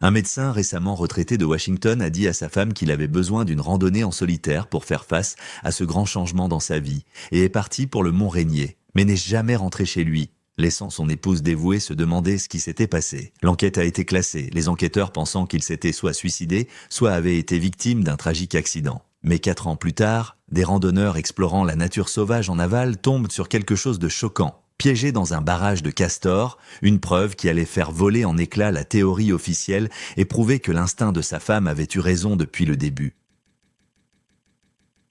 Un médecin récemment retraité de Washington a dit à sa femme qu'il avait besoin d'une randonnée en solitaire pour faire face à ce grand changement dans sa vie et est parti pour le Mont Rainier, mais n'est jamais rentré chez lui, laissant son épouse dévouée se demander ce qui s'était passé. L'enquête a été classée, les enquêteurs pensant qu'il s'était soit suicidé, soit avait été victime d'un tragique accident. Mais 4 ans plus tard, des randonneurs explorant la nature sauvage en aval tombent sur quelque chose de choquant. Piégé dans un barrage de castors, une preuve qui allait faire voler en éclats la théorie officielle et prouver que l'instinct de sa femme avait eu raison depuis le début.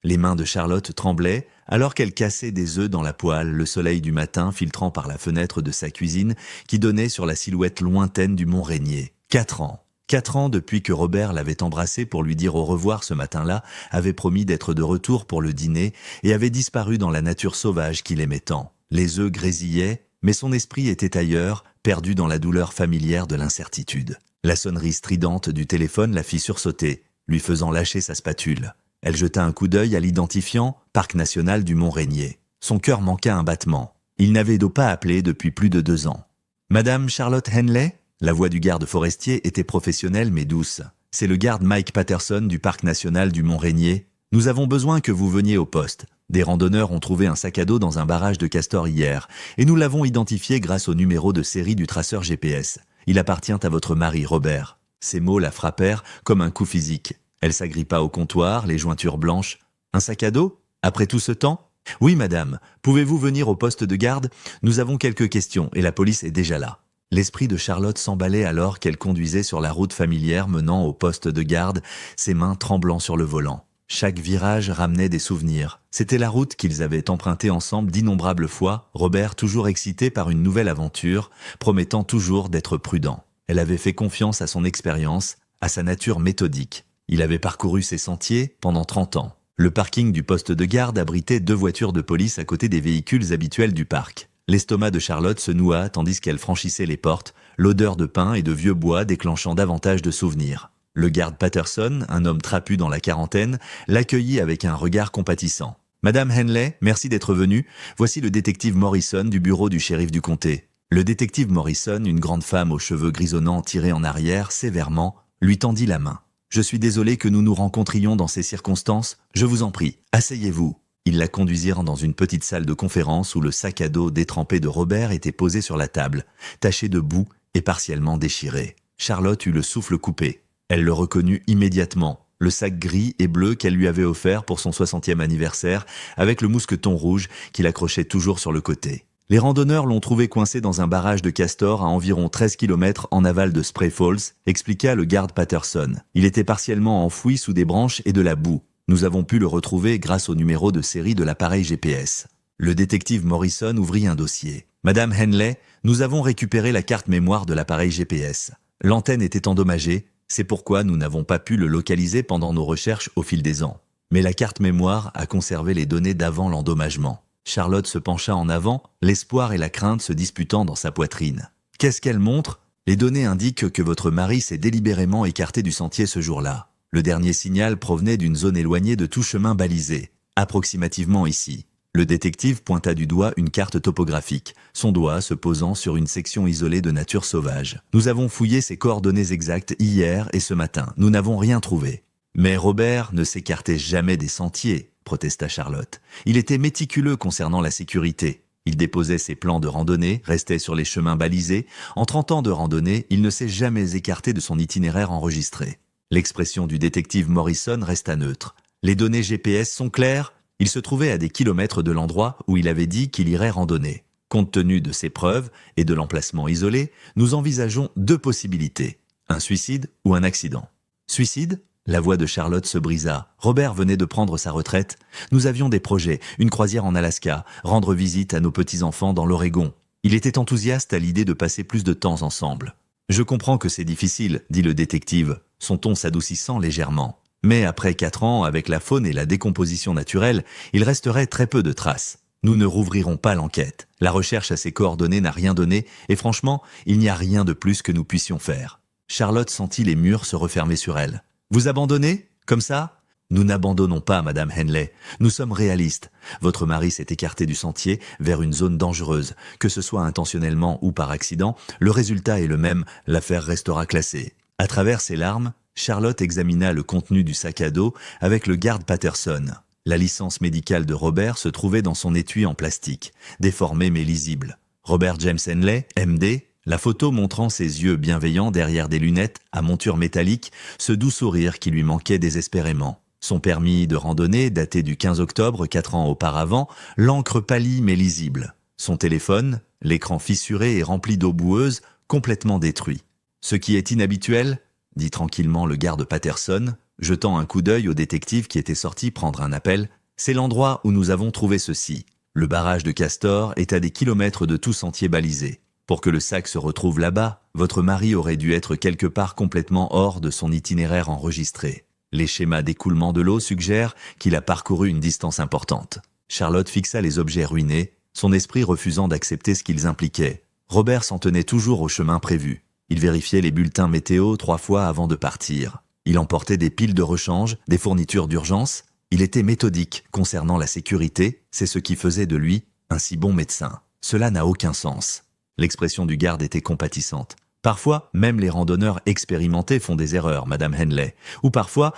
Les mains de Charlotte tremblaient alors qu'elle cassait des œufs dans la poêle, le soleil du matin filtrant par la fenêtre de sa cuisine qui donnait sur la silhouette lointaine du Mont Rainier. 4 ans. 4 ans depuis que Robert l'avait embrassée pour lui dire au revoir ce matin-là, avait promis d'être de retour pour le dîner et avait disparu dans la nature sauvage qu'il aimait tant. Les œufs grésillaient, mais son esprit était ailleurs, perdu dans la douleur familière de l'incertitude. La sonnerie stridente du téléphone la fit sursauter, lui faisant lâcher sa spatule. Elle jeta un coup d'œil à l'identifiant « Parc national du Mont Rainier ». Son cœur manqua un battement. Il n'avait donc pas appelé depuis plus de 2 ans. « Madame Charlotte Henley ?» La voix du garde forestier était professionnelle mais douce. « C'est le garde Mike Patterson du Parc national du Mont Rainier. Nous avons besoin que vous veniez au poste. Des randonneurs ont trouvé un sac à dos dans un barrage de castors hier, et nous l'avons identifié grâce au numéro de série du traceur GPS. Il appartient à votre mari, Robert. » Ces mots la frappèrent comme un coup physique. Elle s'agrippa au comptoir, les jointures blanches. « Un sac à dos ? Après tout ce temps ? » ?»« Oui, madame. Pouvez-vous venir au poste de garde ? Nous avons quelques questions, et la police est déjà là. » L'esprit de Charlotte s'emballait alors qu'elle conduisait sur la route familière menant au poste de garde, ses mains tremblant sur le volant. Chaque virage ramenait des souvenirs. C'était la route qu'ils avaient empruntée ensemble d'innombrables fois, Robert toujours excité par une nouvelle aventure, promettant toujours d'être prudent. Elle avait fait confiance à son expérience, à sa nature méthodique. Il avait parcouru ces sentiers pendant 30 ans. Le parking du poste de garde abritait 2 voitures de police à côté des véhicules habituels du parc. L'estomac de Charlotte se noua tandis qu'elle franchissait les portes, l'odeur de pain et de vieux bois déclenchant davantage de souvenirs. Le garde Patterson, un homme trapu dans la quarantaine, l'accueillit avec un regard compatissant. « Madame Henley, merci d'être venue. Voici le détective Morrison du bureau du shérif du comté. » Le détective Morrison, une grande femme aux cheveux grisonnants tirés en arrière, sévèrement, lui tendit la main. « Je suis désolé que nous nous rencontrions dans ces circonstances. Je vous en prie, asseyez-vous. » Ils la conduisirent dans une petite salle de conférence où le sac à dos détrempé de Robert était posé sur la table, taché de boue et partiellement déchiré. Charlotte eut le souffle coupé. Elle le reconnut immédiatement, le sac gris et bleu qu'elle lui avait offert pour son 60e anniversaire, avec le mousqueton rouge qu'il accrochait toujours sur le côté. Les randonneurs l'ont trouvé coincé dans un barrage de castors à environ 13 km en aval de Spray Falls, expliqua le garde Patterson. Il était partiellement enfoui sous des branches et de la boue. Nous avons pu le retrouver grâce au numéro de série de l'appareil GPS. Le détective Morrison ouvrit un dossier. « Madame Henley, nous avons récupéré la carte mémoire de l'appareil GPS. L'antenne était endommagée, c'est pourquoi nous n'avons pas pu le localiser pendant nos recherches au fil des ans. Mais la carte mémoire a conservé les données d'avant l'endommagement. » Charlotte se pencha en avant, l'espoir et la crainte se disputant dans sa poitrine. « Qu'est-ce qu'elle montre ? Les données indiquent que votre mari s'est délibérément écarté du sentier ce jour-là. Le dernier signal provenait d'une zone éloignée de tout chemin balisé, approximativement ici. » Le détective pointa du doigt une carte topographique, son doigt se posant sur une section isolée de nature sauvage. « Nous avons fouillé ses coordonnées exactes hier et ce matin. Nous n'avons rien trouvé. » « Mais Robert ne s'écartait jamais des sentiers, » protesta Charlotte. « Il était méticuleux concernant la sécurité. Il déposait ses plans de randonnée, restait sur les chemins balisés. En 30 ans de randonnée, il ne s'est jamais écarté de son itinéraire enregistré. » L'expression du détective Morrison resta neutre. « Les données GPS sont claires ? Il se trouvait à des kilomètres de l'endroit où il avait dit qu'il irait randonner. Compte tenu de ces preuves et de l'emplacement isolé, nous envisageons 2 possibilités. Un suicide ou un accident. »« Suicide ?» La voix de Charlotte se brisa. Robert venait de prendre sa retraite. Nous avions des projets, une croisière en Alaska, rendre visite à nos petits-enfants dans l'Oregon. Il était enthousiaste à l'idée de passer plus de temps ensemble. « Je comprends que c'est difficile, » dit le détective, son ton s'adoucissant légèrement. « Mais après 4 ans, avec la faune et la décomposition naturelle, il resterait très peu de traces. Nous ne rouvrirons pas l'enquête. La recherche à ses coordonnées n'a rien donné, et franchement, il n'y a rien de plus que nous puissions faire. » Charlotte sentit les murs se refermer sur elle. « Vous abandonnez ? Comme ça ? » ?»« Nous n'abandonnons pas, Madame Henley. Nous sommes réalistes. Votre mari s'est écarté du sentier vers une zone dangereuse. Que ce soit intentionnellement ou par accident, le résultat est le même, l'affaire restera classée. À travers ses larmes, Charlotte examina le contenu du sac à dos avec le garde Patterson. La licence médicale de Robert se trouvait dans son étui en plastique, déformé mais lisible. Robert James Henley, MD, la photo montrant ses yeux bienveillants derrière des lunettes à monture métallique, ce doux sourire qui lui manquait désespérément. Son permis de randonnée, daté du 15 octobre, 4 ans auparavant, l'encre pâlie mais lisible. Son téléphone, l'écran fissuré et rempli d'eau boueuse, complètement détruit. Ce qui est inhabituel, dit tranquillement le garde Patterson, jetant un coup d'œil au détective qui était sorti prendre un appel, c'est l'endroit où nous avons trouvé ceci. Le barrage de Castor est à des kilomètres de tout sentier balisé. Pour que le sac se retrouve là-bas, votre mari aurait dû être quelque part complètement hors de son itinéraire enregistré. Les schémas d'écoulement de l'eau suggèrent qu'il a parcouru une distance importante. Charlotte fixa les objets ruinés, son esprit refusant d'accepter ce qu'ils impliquaient. Robert s'en tenait toujours au chemin prévu. Il vérifiait les bulletins météo 3 fois avant de partir. Il emportait des piles de rechange, des fournitures d'urgence. Il était méthodique concernant la sécurité, c'est ce qui faisait de lui un si bon médecin. Cela n'a aucun sens. L'expression du garde était compatissante. Parfois, même les randonneurs expérimentés font des erreurs, Madame Henley. Ou parfois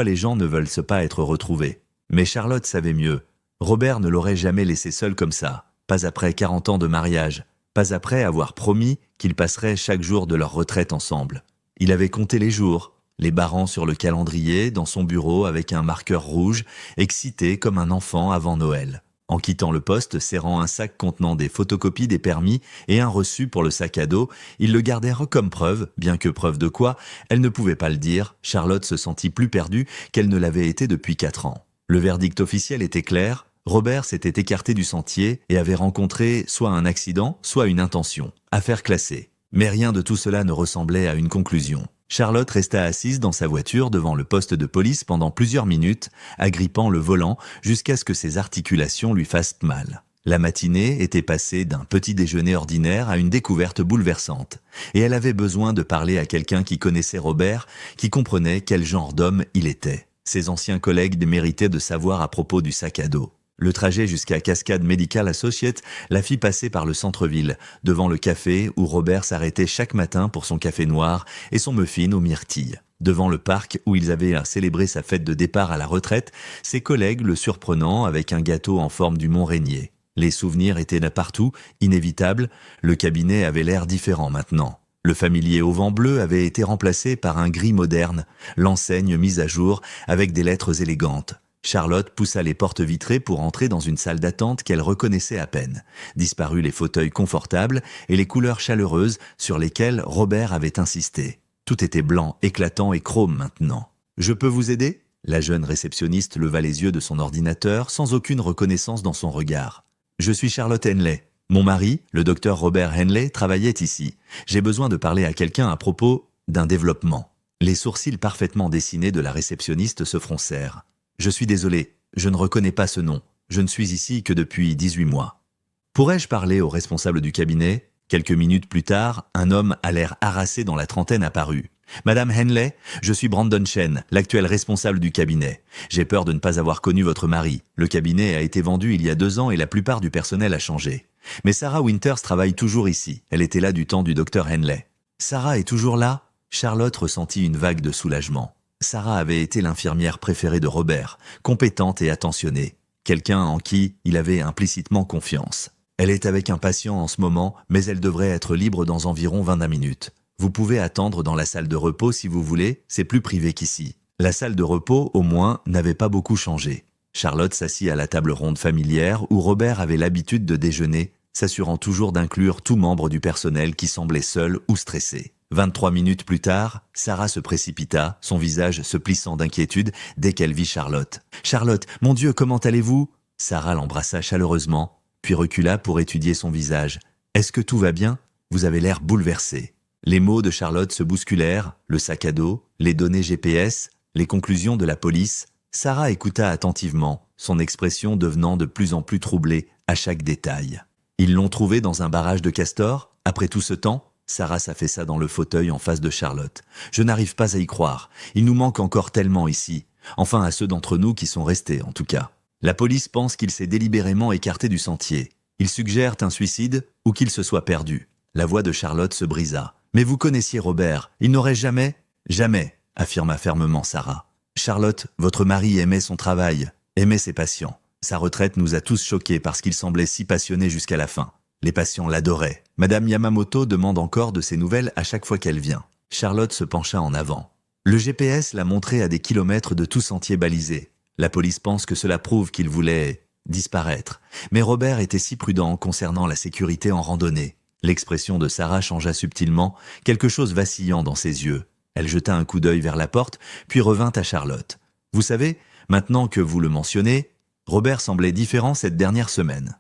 les gens ne veulent pas être retrouvés. Mais Charlotte savait mieux. Robert ne l'aurait jamais laissé seul comme ça. Pas après 40 ans de mariage. Pas après avoir promis qu'ils passeraient chaque jour de leur retraite ensemble. Il avait compté les jours, les barrant sur le calendrier, dans son bureau avec un marqueur rouge, excité comme un enfant avant Noël. En quittant le poste, serrant un sac contenant des photocopies des permis et un reçu pour le sac à dos, ils le gardèrent comme preuve, bien que preuve de quoi, elle ne pouvait pas le dire, Charlotte se sentit plus perdue qu'elle ne l'avait été depuis 4 ans. Le verdict officiel était clair, Robert s'était écarté du sentier et avait rencontré soit un accident, soit une intention. Affaire classée. Mais rien de tout cela ne ressemblait à une conclusion. Charlotte resta assise dans sa voiture devant le poste de police pendant plusieurs minutes, agrippant le volant jusqu'à ce que ses articulations lui fassent mal. La matinée était passée d'un petit déjeuner ordinaire à une découverte bouleversante. Et elle avait besoin de parler à quelqu'un qui connaissait Robert, qui comprenait quel genre d'homme il était. Ses anciens collègues méritaient de savoir à propos du sac à dos. Le trajet jusqu'à Cascade Medical Associates la fit passer par le centre-ville, devant le café où Robert s'arrêtait chaque matin pour son café noir et son muffin aux myrtilles. Devant le parc où ils avaient célébré sa fête de départ à la retraite, ses collègues le surprenant avec un gâteau en forme du Mont Rainier. Les souvenirs étaient là partout, inévitables, le cabinet avait l'air différent maintenant. Le familier auvent bleu avait été remplacé par un gris moderne, l'enseigne mise à jour avec des lettres élégantes. Charlotte poussa les portes vitrées pour entrer dans une salle d'attente qu'elle reconnaissait à peine. Disparus les fauteuils confortables et les couleurs chaleureuses sur lesquelles Robert avait insisté. Tout était blanc, éclatant et chrome maintenant. « Je peux vous aider ?» La jeune réceptionniste leva les yeux de son ordinateur sans aucune reconnaissance dans son regard. « Je suis Charlotte Henley. Mon mari, le docteur Robert Henley, travaillait ici. J'ai besoin de parler à quelqu'un à propos d'un développement. » Les sourcils parfaitement dessinés de la réceptionniste se froncèrent. « Je suis désolé, je ne reconnais pas ce nom. Je ne suis ici que depuis 18 mois. » « Pourrais-je parler au responsable du cabinet ?» Quelques minutes plus tard, un homme à l'air harassé dans la trentaine apparut. « Madame Henley, je suis Brandon Chen, l'actuel responsable du cabinet. J'ai peur de ne pas avoir connu votre mari. Le cabinet a été vendu il y a 2 ans et la plupart du personnel a changé. Mais Sarah Winters travaille toujours ici. Elle était là du temps du docteur Henley. »« Sarah est toujours là ?» Charlotte ressentit une vague de soulagement. Sarah avait été l'infirmière préférée de Robert, compétente et attentionnée. Quelqu'un en qui il avait implicitement confiance. Elle est avec un patient en ce moment, mais elle devrait être libre dans environ 20 minutes. Vous pouvez attendre dans la salle de repos si vous voulez, c'est plus privé qu'ici. La salle de repos, au moins, n'avait pas beaucoup changé. Charlotte s'assit à la table ronde familière où Robert avait l'habitude de déjeuner, s'assurant toujours d'inclure tout membre du personnel qui semblait seul ou stressé. 23 minutes plus tard, Sarah se précipita, son visage se plissant d'inquiétude dès qu'elle vit Charlotte. « Charlotte, mon Dieu, comment allez-vous » Sarah l'embrassa chaleureusement, puis recula pour étudier son visage. « Est-ce que tout va bien ? Vous avez l'air bouleversé. » Les mots de Charlotte se bousculèrent, le sac à dos, les données GPS, les conclusions de la police. Sarah écouta attentivement, son expression devenant de plus en plus troublée à chaque détail. « Ils l'ont trouvé dans un barrage de Castor, après tout ce temps ?» Sarah s'affaissa dans le fauteuil en face de Charlotte. « Je n'arrive pas à y croire. Il nous manque encore tellement ici. Enfin à ceux d'entre nous qui sont restés, en tout cas. La police pense qu'il s'est délibérément écarté du sentier. Ils suggèrent un suicide ou qu'il se soit perdu. » La voix de Charlotte se brisa. Mais vous connaissiez Robert, il n'aurait jamais, jamais, affirma fermement Sarah. Charlotte, votre mari aimait son travail, aimait ses patients. Sa retraite nous a tous choqués parce qu'il semblait si passionné jusqu'à la fin. Les patients l'adoraient. Madame Yamamoto demande encore de ses nouvelles à chaque fois qu'elle vient. Charlotte se pencha en avant. Le GPS l'a montré à des kilomètres de tout sentier balisé. La police pense que cela prouve qu'il voulait disparaître. Mais Robert était si prudent concernant la sécurité en randonnée. L'expression de Sarah changea subtilement, quelque chose vacillant dans ses yeux. Elle jeta un coup d'œil vers la porte, puis revint à Charlotte. Vous savez, maintenant que vous le mentionnez, Robert semblait différent cette dernière semaine.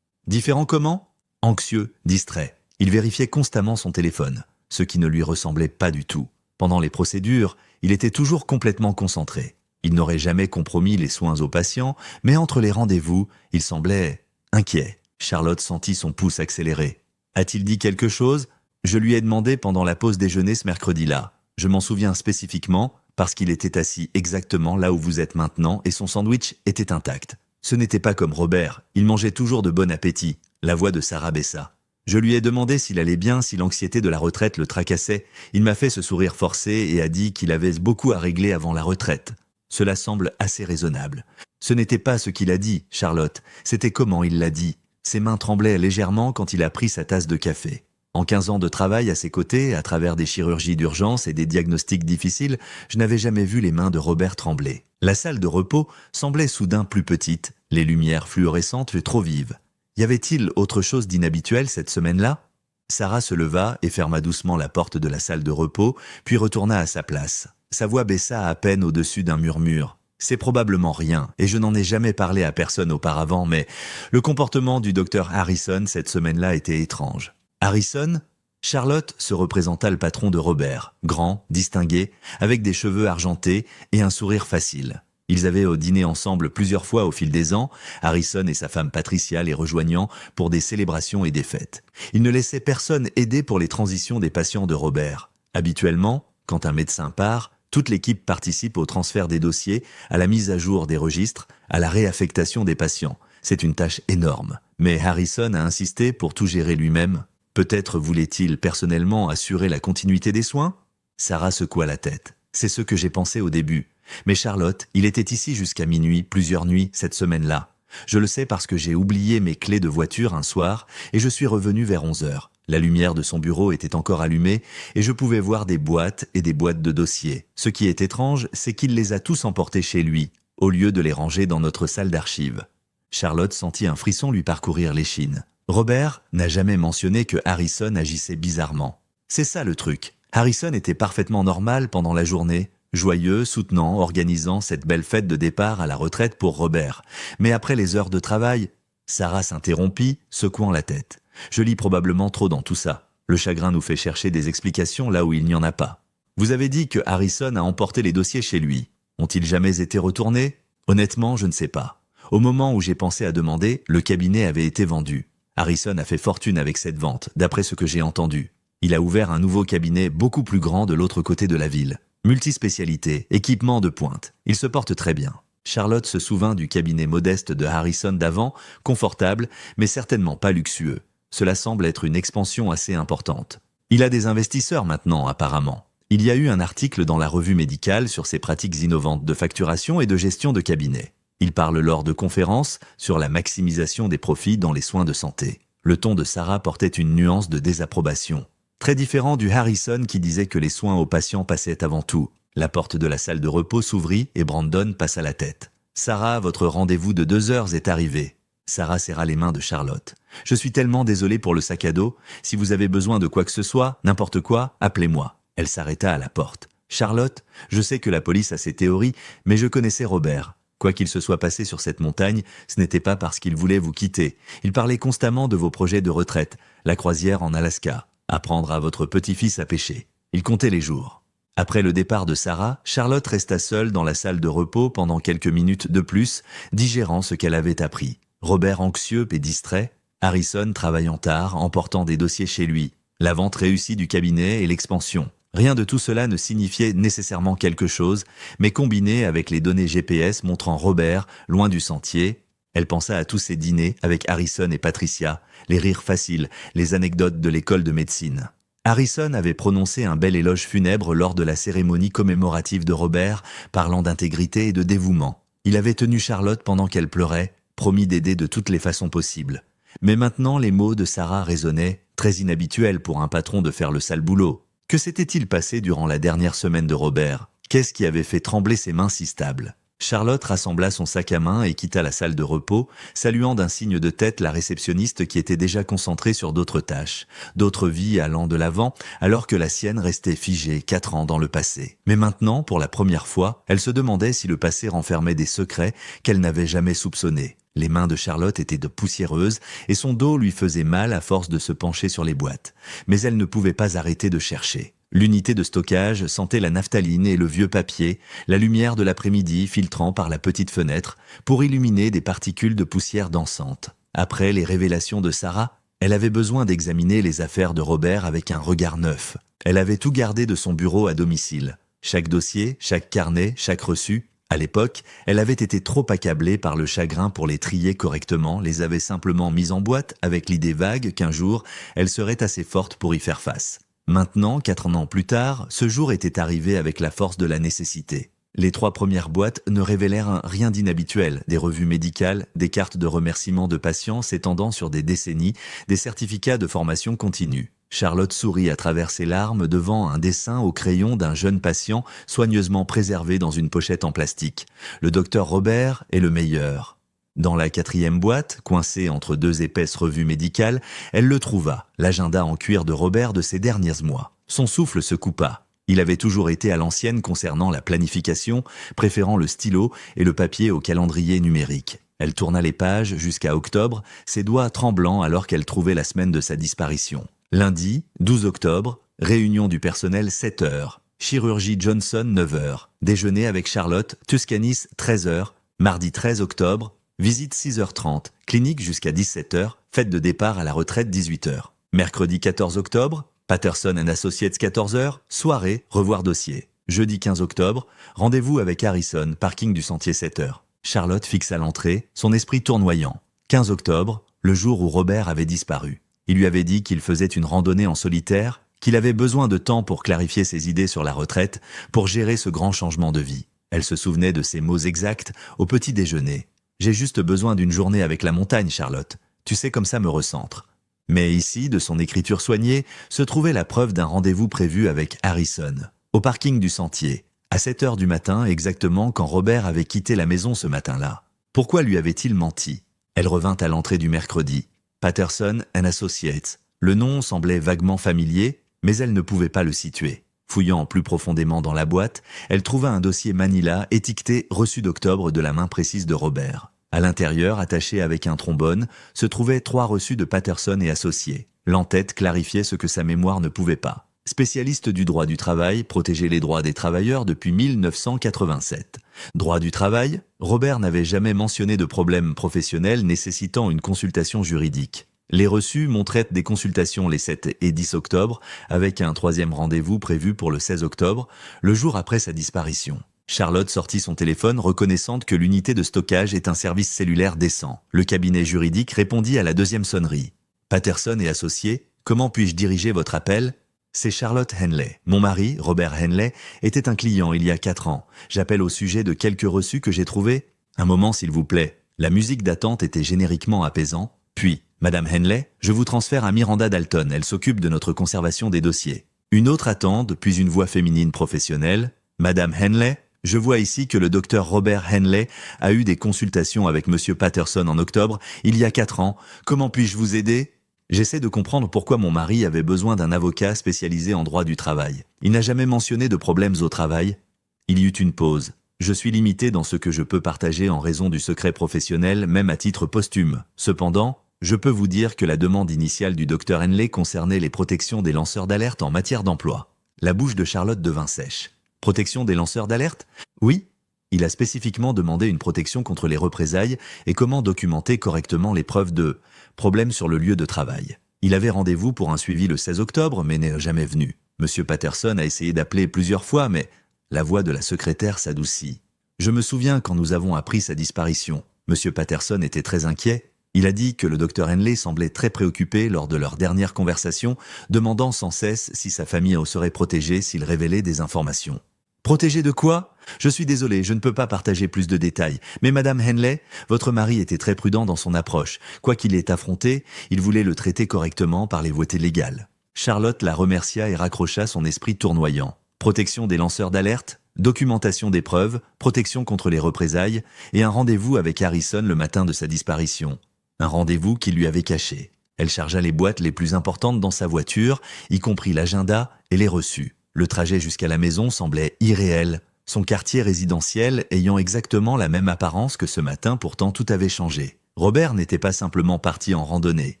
Différent comment ? Anxieux, distrait. Il vérifiait constamment son téléphone, ce qui ne lui ressemblait pas du tout. Pendant les procédures, il était toujours complètement concentré. Il n'aurait jamais compromis les soins aux patients, mais entre les rendez-vous, il semblait inquiet. Charlotte sentit son pouce accélérer. A-t-il dit quelque chose ? Je lui ai demandé pendant la pause déjeuner ce mercredi-là. Je m'en souviens spécifiquement parce qu'il était assis exactement là où vous êtes maintenant et son sandwich était intact. Ce n'était pas comme Robert, il mangeait toujours de bon appétit. La voix de Sarah baissa. Je lui ai demandé s'il allait bien, si l'anxiété de la retraite le tracassait. Il m'a fait ce sourire forcé et a dit qu'il avait beaucoup à régler avant la retraite. Cela semble assez raisonnable. Ce n'était pas ce qu'il a dit, Charlotte, c'était comment il l'a dit. Ses mains tremblaient légèrement quand il a pris sa tasse de café. En 15 ans de travail à ses côtés, à travers des chirurgies d'urgence et des diagnostics difficiles, je n'avais jamais vu les mains de Robert trembler. La salle de repos semblait soudain plus petite, les lumières fluorescentes trop vives. Y avait-il autre chose d'inhabituel cette semaine-là ? Sarah se leva et ferma doucement la porte de la salle de repos, puis retourna à sa place. Sa voix baissa à peine au-dessus d'un murmure. C'est probablement rien, et je n'en ai jamais parlé à personne auparavant, mais le comportement du docteur Harrison cette semaine-là était étrange. Harrison ? Charlotte se représenta le patron de Robert, grand, distingué, avec des cheveux argentés et un sourire facile. Ils avaient dîné ensemble plusieurs fois au fil des ans, Harrison et sa femme Patricia les rejoignant pour des célébrations et des fêtes. Il ne laissait personne aider pour les transitions des patients de Robert. Habituellement, quand un médecin part, toute l'équipe participe au transfert des dossiers, à la mise à jour des registres, à la réaffectation des patients. C'est une tâche énorme. Mais Harrison a insisté pour tout gérer lui-même. Peut-être voulait-il personnellement assurer la continuité des soins ? Sarah secoua la tête. C'est ce que j'ai pensé au début. Mais Charlotte, il était ici jusqu'à minuit, plusieurs nuits, cette semaine-là. Je le sais parce que j'ai oublié mes clés de voiture un soir et je suis revenu vers 11 heures. La lumière de son bureau était encore allumée et je pouvais voir des boîtes et des boîtes de dossiers. Ce qui est étrange, c'est qu'il les a tous emportés chez lui, au lieu de les ranger dans notre salle d'archives. Charlotte sentit un frisson lui parcourir l'échine. Robert n'a jamais mentionné que Harrison agissait bizarrement. C'est ça le truc. Harrison était parfaitement normal pendant la journée, joyeux, soutenant, organisant cette belle fête de départ à la retraite pour Robert. Mais après les heures de travail, Sarah s'interrompit, secouant la tête. Je lis probablement trop dans tout ça. Le chagrin nous fait chercher des explications là où il n'y en a pas. Vous avez dit que Harrison a emporté les dossiers chez lui. Ont-ils jamais été retournés ? Honnêtement, je ne sais pas. Au moment où j'ai pensé à demander, le cabinet avait été vendu. Harrison a fait fortune avec cette vente, d'après ce que j'ai entendu. Il a ouvert un nouveau cabinet beaucoup plus grand de l'autre côté de la ville. Multispécialité, équipement de pointe. Il se porte très bien. Charlotte se souvint du cabinet modeste de Harrison d'avant, confortable, mais certainement pas luxueux. Cela semble être une expansion assez importante. Il a des investisseurs maintenant, apparemment. Il y a eu un article dans la revue médicale sur ses pratiques innovantes de facturation et de gestion de cabinet. Il parle lors de conférences sur la maximisation des profits dans les soins de santé. Le ton de Sarah portait une nuance de désapprobation. Très différent du Harrison qui disait que les soins aux patients passaient avant tout. La porte de la salle de repos s'ouvrit et Brandon passa la tête. « Sarah, votre rendez-vous de 2 heures est arrivé. » Sarah serra les mains de Charlotte. « Je suis tellement désolée pour le sac à dos. Si vous avez besoin de quoi que ce soit, n'importe quoi, appelez-moi. » Elle s'arrêta à la porte. « Charlotte, je sais que la police a ses théories, mais je connaissais Robert. Quoi qu'il se soit passé sur cette montagne, ce n'était pas parce qu'il voulait vous quitter. Il parlait constamment de vos projets de retraite, la croisière en Alaska, apprendre à votre petit-fils à pêcher. Il comptait les jours. » Après le départ de Sarah, Charlotte resta seule dans la salle de repos pendant quelques minutes de plus, digérant ce qu'elle avait appris. Robert anxieux et distrait, Harrison travaillant tard, emportant des dossiers chez lui, la vente réussie du cabinet et l'expansion. Rien de tout cela ne signifiait nécessairement quelque chose, mais combiné avec les données GPS montrant Robert loin du sentier, elle pensa à tous ces dîners avec Harrison et Patricia, les rires faciles, les anecdotes de l'école de médecine. Harrison avait prononcé un bel éloge funèbre lors de la cérémonie commémorative de Robert, parlant d'intégrité et de dévouement. Il avait tenu Charlotte pendant qu'elle pleurait, promis d'aider de toutes les façons possibles. Mais maintenant, les mots de Sarah résonnaient, très inhabituels pour un patron de faire le sale boulot. Que s'était-il passé durant la dernière semaine de Robert? Qu'est-ce qui avait fait trembler ses mains si stables? Charlotte rassembla son sac à main et quitta la salle de repos, saluant d'un signe de tête la réceptionniste qui était déjà concentrée sur d'autres tâches, d'autres vies allant de l'avant, alors que la sienne restait figée 4 ans dans le passé. Mais maintenant, pour la première fois, elle se demandait si le passé renfermait des secrets qu'elle n'avait jamais soupçonnés. Les mains de Charlotte étaient de poussiéreuses et son dos lui faisait mal à force de se pencher sur les boîtes. Mais elle ne pouvait pas arrêter de chercher. L'unité de stockage sentait la naphtaline et le vieux papier, la lumière de l'après-midi filtrant par la petite fenêtre pour illuminer des particules de poussière dansante. Après les révélations de Sarah, elle avait besoin d'examiner les affaires de Robert avec un regard neuf. Elle avait tout gardé de son bureau à domicile. Chaque dossier, chaque carnet, chaque reçu. À l'époque, elle avait été trop accablée par le chagrin pour les trier correctement, les avait simplement mises en boîte avec l'idée vague qu'un jour, elle serait assez forte pour y faire face. Maintenant, 4 ans plus tard, ce jour était arrivé avec la force de la nécessité. Les 3 premières boîtes ne révélèrent rien d'inhabituel, des revues médicales, des cartes de remerciement de patients s'étendant sur des décennies, des certificats de formation continue. Charlotte sourit à travers ses larmes devant un dessin au crayon d'un jeune patient soigneusement préservé dans une pochette en plastique. Le docteur Robert est le meilleur. Dans la 4e boîte, coincée entre 2 épaisses revues médicales, elle le trouva, l'agenda en cuir de Robert de ces derniers mois. Son souffle se coupa. Il avait toujours été à l'ancienne concernant la planification, préférant le stylo et le papier au calendrier numérique. Elle tourna les pages jusqu'à octobre, ses doigts tremblants alors qu'elle trouvait la semaine de sa disparition. Lundi, 12 octobre, réunion du personnel 7 heures. Chirurgie Johnson 9 heures. Déjeuner avec Charlotte, Tuscanis 13 heures. Mardi 13 octobre, visite 6h30, clinique jusqu'à 17h, fête de départ à la retraite 18h. Mercredi 14 octobre, Patterson & Associates 14h, soirée, revoir dossier. Jeudi 15 octobre, rendez-vous avec Harrison, parking du Sentier 7h. Charlotte fixe à l'entrée, son esprit tournoyant. 15 octobre, le jour où Robert avait disparu. Il lui avait dit qu'il faisait une randonnée en solitaire, qu'il avait besoin de temps pour clarifier ses idées sur la retraite, pour gérer ce grand changement de vie. Elle se souvenait de ses mots exacts au petit déjeuner. « J'ai juste besoin d'une journée avec la montagne, Charlotte. Tu sais, comme ça me recentre. » Mais ici, de son écriture soignée, se trouvait la preuve d'un rendez-vous prévu avec Harrison, au parking du Sentier, à 7 heures du matin, exactement quand Robert avait quitté la maison ce matin-là. Pourquoi lui avait-il menti? Elle revint à l'entrée du mercredi. Patterson & Associates. Le nom semblait vaguement familier, mais elle ne pouvait pas le situer. Fouillant plus profondément dans la boîte, elle trouva un dossier Manila étiqueté « Reçu d'octobre » de la main précise de Robert. À l'intérieur, attaché avec un trombone, se trouvaient 3 reçus de Patterson et associés. L'en-tête clarifiait ce que sa mémoire ne pouvait pas. Spécialiste du droit du travail, protéger les droits des travailleurs depuis 1987. Droit du travail, Robert n'avait jamais mentionné de problème professionnel nécessitant une consultation juridique. Les reçus montraient des consultations les 7 et 10 octobre, avec un 3e rendez-vous prévu pour le 16 octobre, le jour après sa disparition. Charlotte sortit son téléphone reconnaissante que l'unité de stockage est un service cellulaire décent. Le cabinet juridique répondit à la 2e sonnerie. Patterson et associés, comment puis-je diriger votre appel? C'est Charlotte Henley. Mon mari, Robert Henley, était un client il y a 4 ans. J'appelle au sujet de quelques reçus que j'ai trouvés. Un moment, s'il vous plaît. La musique d'attente était génériquement apaisant. Puis, Madame Henley, je vous transfère à Miranda Dalton. Elle s'occupe de notre conservation des dossiers. Une autre attente, puis une voix féminine professionnelle. Madame Henley, je vois ici que le docteur Robert Henley a eu des consultations avec Monsieur Patterson en octobre, il y a 4 ans. Comment puis-je vous aider? J'essaie de comprendre pourquoi mon mari avait besoin d'un avocat spécialisé en droit du travail. Il n'a jamais mentionné de problèmes au travail. Il y eut une pause. Je suis limité dans ce que je peux partager en raison du secret professionnel, même à titre posthume. Cependant, je peux vous dire que la demande initiale du docteur Henley concernait les protections des lanceurs d'alerte en matière d'emploi. La bouche de Charlotte devint sèche. Protection des lanceurs d'alerte? Oui. Il a spécifiquement demandé une protection contre les représailles et comment documenter correctement les preuves de problèmes sur le lieu de travail. Il avait rendez-vous pour un suivi le 16 octobre, mais n'est jamais venu. Monsieur Patterson a essayé d'appeler plusieurs fois, mais la voix de la secrétaire s'adoucit. Je me souviens quand nous avons appris sa disparition. Monsieur Patterson était très inquiet. Il a dit que le docteur Henley semblait très préoccupé lors de leur dernière conversation, demandant sans cesse si sa famille serait protégée s'il révélait des informations. Protégée de quoi? Je suis désolé, je ne peux pas partager plus de détails. Mais Madame Henley, votre mari était très prudent dans son approche. Quoi qu'il ait affronté, il voulait le traiter correctement par les voies légales. Charlotte la remercia et raccrocha son esprit tournoyant. Protection des lanceurs d'alerte, documentation des preuves, protection contre les représailles et un rendez-vous avec Harrison le matin de sa disparition. Un rendez-vous qu'il lui avait caché. Elle chargea les boîtes les plus importantes dans sa voiture, y compris l'agenda et les reçus. Le trajet jusqu'à la maison semblait irréel, son quartier résidentiel ayant exactement la même apparence que ce matin, pourtant tout avait changé. Robert n'était pas simplement parti en randonnée.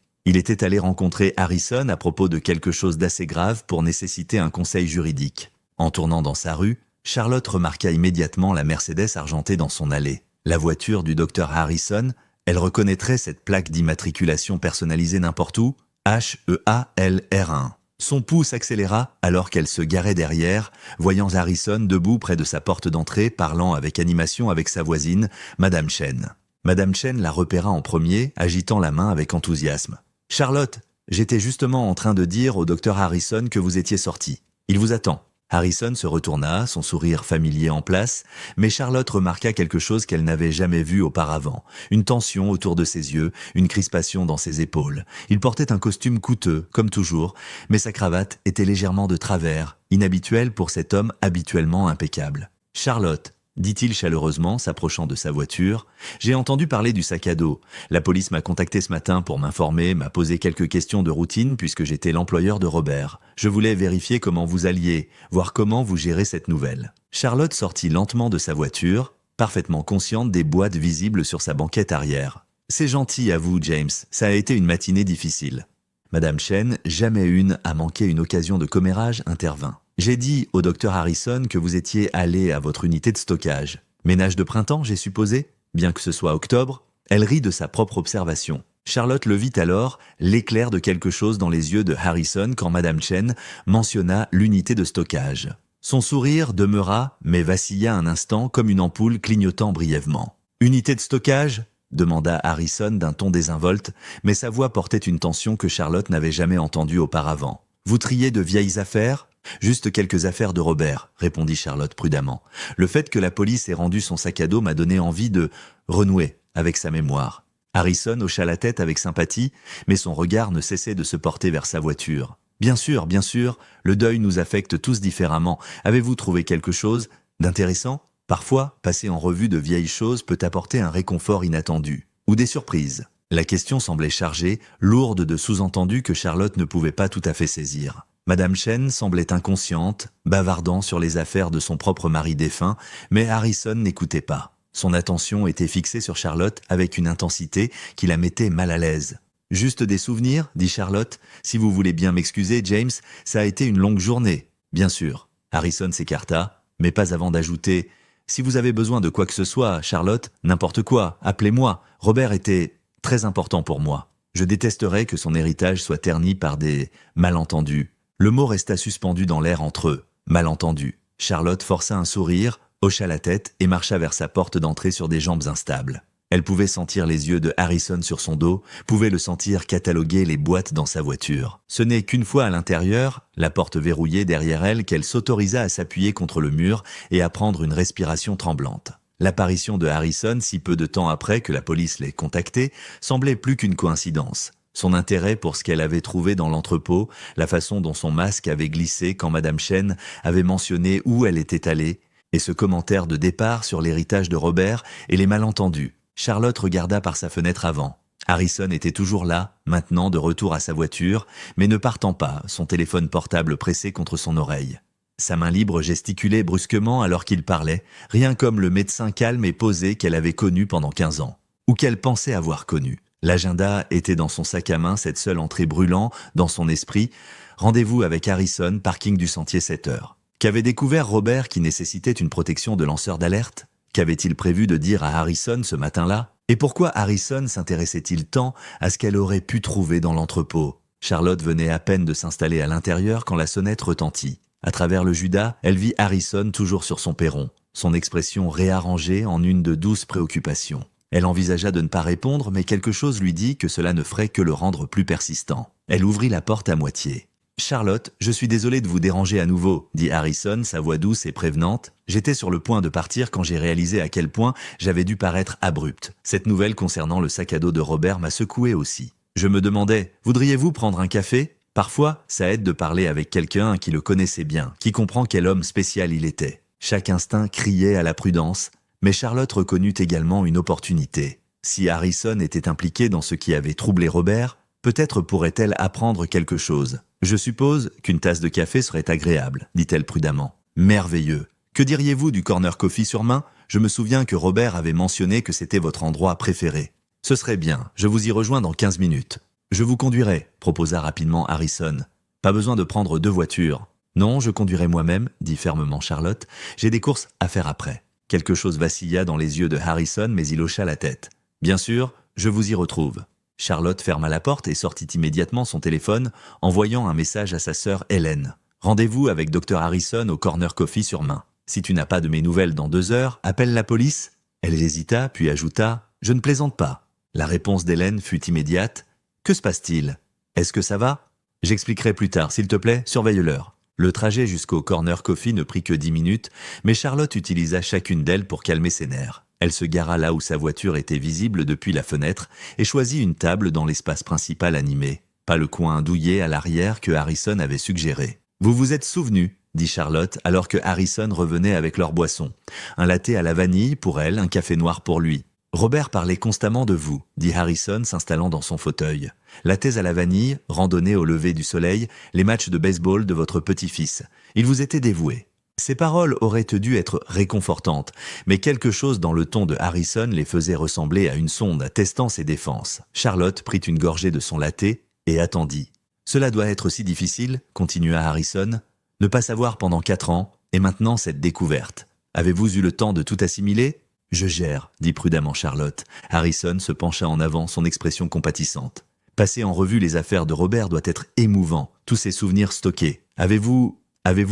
Il était allé rencontrer Harrison à propos de quelque chose d'assez grave pour nécessiter un conseil juridique. En tournant dans sa rue, Charlotte remarqua immédiatement la Mercedes argentée dans son allée. La voiture du docteur Harrison, elle reconnaîtrait cette plaque d'immatriculation personnalisée n'importe où, HEALR1. Son pouls s'accéléra alors qu'elle se garait derrière, voyant Harrison debout près de sa porte d'entrée, parlant avec animation avec sa voisine, Madame Chen. Madame Chen la repéra en premier, agitant la main avec enthousiasme. « Charlotte, j'étais justement en train de dire au docteur Harrison que vous étiez sortie. Il vous attend. » Harrison se retourna, son sourire familier en place, mais Charlotte remarqua quelque chose qu'elle n'avait jamais vu auparavant. Une tension autour de ses yeux, une crispation dans ses épaules. Il portait un costume coûteux, comme toujours, mais sa cravate était légèrement de travers, inhabituelle pour cet homme habituellement impeccable. « Charlotte, » dit-il chaleureusement, s'approchant de sa voiture, « j'ai entendu parler du sac à dos. La police m'a contacté ce matin pour m'informer, m'a posé quelques questions de routine puisque j'étais l'employeur de Robert. Je voulais vérifier comment vous alliez, voir comment vous gérez cette nouvelle. » Charlotte sortit lentement de sa voiture, parfaitement consciente des boîtes visibles sur sa banquette arrière. « C'est gentil à vous, James, ça a été une matinée difficile. » Madame Chen, jamais une à manquer une occasion de commérage, intervint. « J'ai dit au docteur Harrison que vous étiez allé à votre unité de stockage. Ménage de printemps, j'ai supposé, bien que ce soit octobre. » Elle rit de sa propre observation. Charlotte le vit alors, l'éclair de quelque chose dans les yeux de Harrison quand Madame Chen mentionna l'unité de stockage. Son sourire demeura, mais vacilla un instant comme une ampoule clignotant brièvement. « Unité de stockage ?» demanda Harrison d'un ton désinvolte, mais sa voix portait une tension que Charlotte n'avait jamais entendue auparavant. « Vous triez de vieilles affaires ?»« Juste quelques affaires de Robert, » répondit Charlotte prudemment. « Le fait que la police ait rendu son sac à dos m'a donné envie de renouer avec sa mémoire. » Harrison hocha la tête avec sympathie, mais son regard ne cessait de se porter vers sa voiture. « Bien sûr, le deuil nous affecte tous différemment. Avez-vous trouvé quelque chose d'intéressant ? Parfois, passer en revue de vieilles choses peut apporter un réconfort inattendu. Ou des surprises. » La question semblait chargée, lourde de sous-entendus que Charlotte ne pouvait pas tout à fait saisir. Madame Chen semblait inconsciente, bavardant sur les affaires de son propre mari défunt, mais Harrison n'écoutait pas. Son attention était fixée sur Charlotte avec une intensité qui la mettait mal à l'aise. « Juste des souvenirs, » dit Charlotte. « Si vous voulez bien m'excuser, James, ça a été une longue journée. » « Bien sûr. » Harrison s'écarta, mais pas avant d'ajouter « Si vous avez besoin de quoi que ce soit, Charlotte, n'importe quoi, appelez-moi. Robert était très important pour moi. Je détesterais que son héritage soit terni par des malentendus. » Le mot resta suspendu dans l'air entre eux. Malentendu. Charlotte força un sourire, hocha la tête et marcha vers sa porte d'entrée sur des jambes instables. Elle pouvait sentir les yeux de Harrison sur son dos, pouvait le sentir cataloguer les boîtes dans sa voiture. Ce n'est qu'une fois à l'intérieur, la porte verrouillée derrière elle, qu'elle s'autorisa à s'appuyer contre le mur et à prendre une respiration tremblante. L'apparition de Harrison, si peu de temps après que la police l'ait contacté, semblait plus qu'une coïncidence. Son intérêt pour ce qu'elle avait trouvé dans l'entrepôt, la façon dont son masque avait glissé quand Madame Chen avait mentionné où elle était allée, et ce commentaire de départ sur l'héritage de Robert et les malentendus. Charlotte regarda par sa fenêtre avant. Harrison était toujours là, maintenant de retour à sa voiture, mais ne partant pas, son téléphone portable pressé contre son oreille. Sa main libre gesticulait brusquement alors qu'il parlait, rien comme le médecin calme et posé qu'elle avait connu pendant 15 ans, ou qu'elle pensait avoir connu. L'agenda était dans son sac à main, cette seule entrée brûlant dans son esprit. Rendez-vous avec Harrison, parking du Sentier 7 heures. Qu'avait découvert Robert qui nécessitait une protection de lanceur d'alerte? Qu'avait-il prévu de dire à Harrison ce matin-là? Et pourquoi Harrison s'intéressait-il tant à ce qu'elle aurait pu trouver dans l'entrepôt? Charlotte venait à peine de s'installer à l'intérieur quand la sonnette retentit. À travers le Judas, elle vit Harrison toujours sur son perron, son expression réarrangée en une de douces préoccupations. Elle envisagea de ne pas répondre, mais quelque chose lui dit que cela ne ferait que le rendre plus persistant. Elle ouvrit la porte à moitié. « Charlotte, je suis désolé de vous déranger à nouveau, » dit Harrison, sa voix douce et prévenante. « J'étais sur le point de partir quand j'ai réalisé à quel point j'avais dû paraître abrupte. Cette nouvelle concernant le sac à dos de Robert m'a secoué aussi. Je me demandais, voudriez-vous prendre un café ? Parfois, ça aide de parler avec quelqu'un qui le connaissait bien, qui comprend quel homme spécial il était. » Chaque instinct criait à la prudence, mais Charlotte reconnut également une opportunité. Si Harrison était impliqué dans ce qui avait troublé Robert, peut-être pourrait-elle apprendre quelque chose. « Je suppose qu'une tasse de café serait agréable, » dit-elle prudemment. « Merveilleux. Que diriez-vous du Corner Coffee sur Main ? Je me souviens que Robert avait mentionné que c'était votre endroit préféré. »« Ce serait bien, je vous y rejoins dans 15 minutes. »« Je vous conduirai, » proposa rapidement Harrison. « Pas besoin de prendre 2 voitures. »« Non, je conduirai moi-même, » dit fermement Charlotte. « J'ai des courses à faire après. » Quelque chose vacilla dans les yeux de Harrison, mais il hocha la tête. « Bien sûr, je vous y retrouve. » Charlotte ferma la porte et sortit immédiatement son téléphone, envoyant un message à sa sœur Hélène. « Rendez-vous avec Dr Harrison au Corner Coffee sur Main. Si tu n'as pas de mes nouvelles dans 2 heures, appelle la police. » Elle hésita, puis ajouta « Je ne plaisante pas. » La réponse d'Hélène fut immédiate. « Que se passe-t-il ? Est-ce que ça va ? J'expliquerai plus tard, s'il te plaît, surveille l'heure. » Le trajet jusqu'au Corner Coffee ne prit que 10 minutes, mais Charlotte utilisa chacune d'elles pour calmer ses nerfs. Elle se gara là où sa voiture était visible depuis la fenêtre et choisit une table dans l'espace principal animé. Pas le coin douillet à l'arrière que Harrison avait suggéré. « Vous vous êtes souvenu ?» dit Charlotte alors que Harrison revenait avec leur boisson. Un latte à la vanille pour elle, un café noir pour lui. « Robert parlait constamment de vous, » dit Harrison s'installant dans son fauteuil. « Lattes à la vanille, randonnée au lever du soleil, les matchs de baseball de votre petit-fils. Il vous était dévoué. » Ces paroles auraient dû être réconfortantes, mais quelque chose dans le ton de Harrison les faisait ressembler à une sonde testant ses défenses. Charlotte prit une gorgée de son latte et attendit. « Cela doit être si difficile, » continua Harrison. « Ne pas savoir pendant 4 ans, et maintenant cette découverte. Avez-vous eu le temps de tout assimiler ? » « Je gère, » dit prudemment Charlotte. Harrison se pencha en avant, son expression compatissante. « Passer en revue les affaires de Robert doit être émouvant, tous ces souvenirs stockés. Avez-vous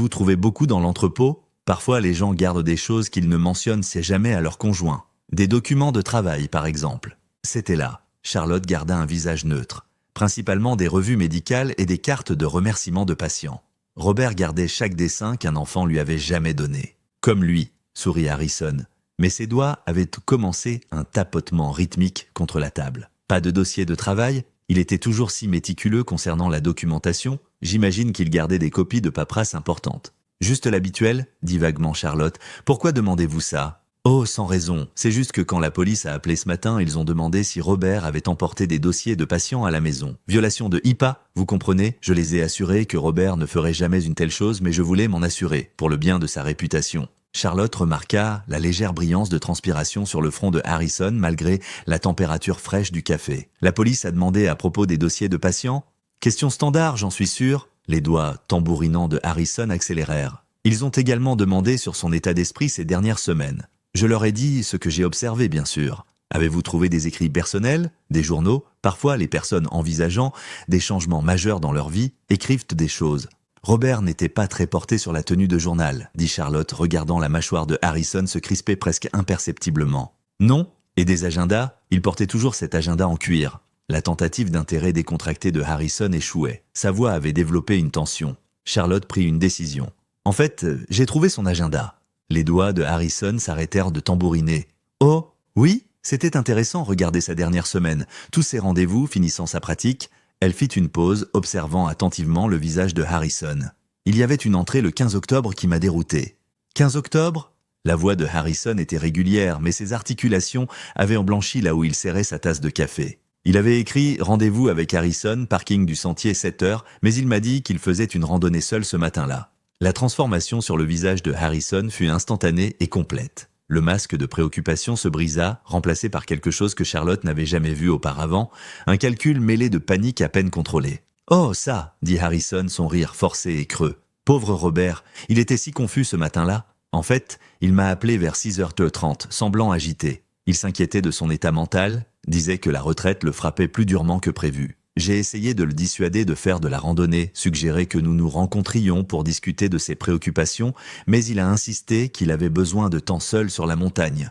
trouvé beaucoup dans l'entrepôt ? Parfois les gens gardent des choses qu'ils ne mentionnent jamais à leur conjoint. Des documents de travail, par exemple. » C'était là. Charlotte garda un visage neutre. Principalement des revues médicales et des cartes de remerciement de patients. Robert gardait chaque dessin qu'un enfant lui avait jamais donné. « Comme lui, » sourit Harrison. Mais ses doigts avaient commencé un tapotement rythmique contre la table. Pas de dossier de travail, il était toujours si méticuleux concernant la documentation, j'imagine qu'il gardait des copies de paperasse importantes. Juste l'habituel, dit vaguement Charlotte. Pourquoi demandez-vous ça ? Oh, sans raison. C'est juste que quand la police a appelé ce matin, ils ont demandé si Robert avait emporté des dossiers de patients à la maison. Violation de HIPAA, vous comprenez ? Je les ai assurés que Robert ne ferait jamais une telle chose, mais je voulais m'en assurer, pour le bien de sa réputation. Charlotte remarqua la légère brillance de transpiration sur le front de Harrison malgré la température fraîche du café. La police a demandé à propos des dossiers de patients ? Question standard, j'en suis sûr. Les doigts tambourinants de Harrison accélérèrent. Ils ont également demandé sur son état d'esprit ces dernières semaines. Je leur ai dit ce que j'ai observé, bien sûr. Avez-vous trouvé des écrits personnels, des journaux ? Parfois, les personnes envisageant des changements majeurs dans leur vie écrivent des choses. Robert n'était pas très porté sur la tenue de journal, dit Charlotte, regardant la mâchoire de Harrison se crisper presque imperceptiblement. Non ? Et des agendas ? Il portait toujours cet agenda en cuir. La tentative d'intérêt décontracté de Harrison échouait. Sa voix avait développé une tension. Charlotte prit une décision. En fait, j'ai trouvé son agenda. Les doigts de Harrison s'arrêtèrent de tambouriner. Oh, oui ? C'était intéressant, regarder sa dernière semaine. Tous ses rendez-vous finissant sa pratique. Elle fit une pause, observant attentivement le visage de Harrison. Il y avait une entrée le 15 octobre qui m'a dérouté. 15 octobre ? La voix de Harrison était régulière, mais ses articulations avaient emblanchi là où il serrait sa tasse de café. Il avait écrit « Rendez-vous avec Harrison, parking du sentier 7 heures », mais il m'a dit qu'il faisait une randonnée seul ce matin-là. La transformation sur le visage de Harrison fut instantanée et complète. Le masque de préoccupation se brisa, remplacé par quelque chose que Charlotte n'avait jamais vu auparavant, un calcul mêlé de panique à peine contrôlée. « Oh, ça !» dit Harrison, son rire forcé et creux. « Pauvre Robert, il était si confus ce matin-là. En fait, il m'a appelé vers 6h30, semblant agité. Il s'inquiétait de son état mental, disait que la retraite le frappait plus durement que prévu. J'ai essayé de le dissuader de faire de la randonnée, suggéré que nous nous rencontrions pour discuter de ses préoccupations, mais il a insisté qu'il avait besoin de temps seul sur la montagne. »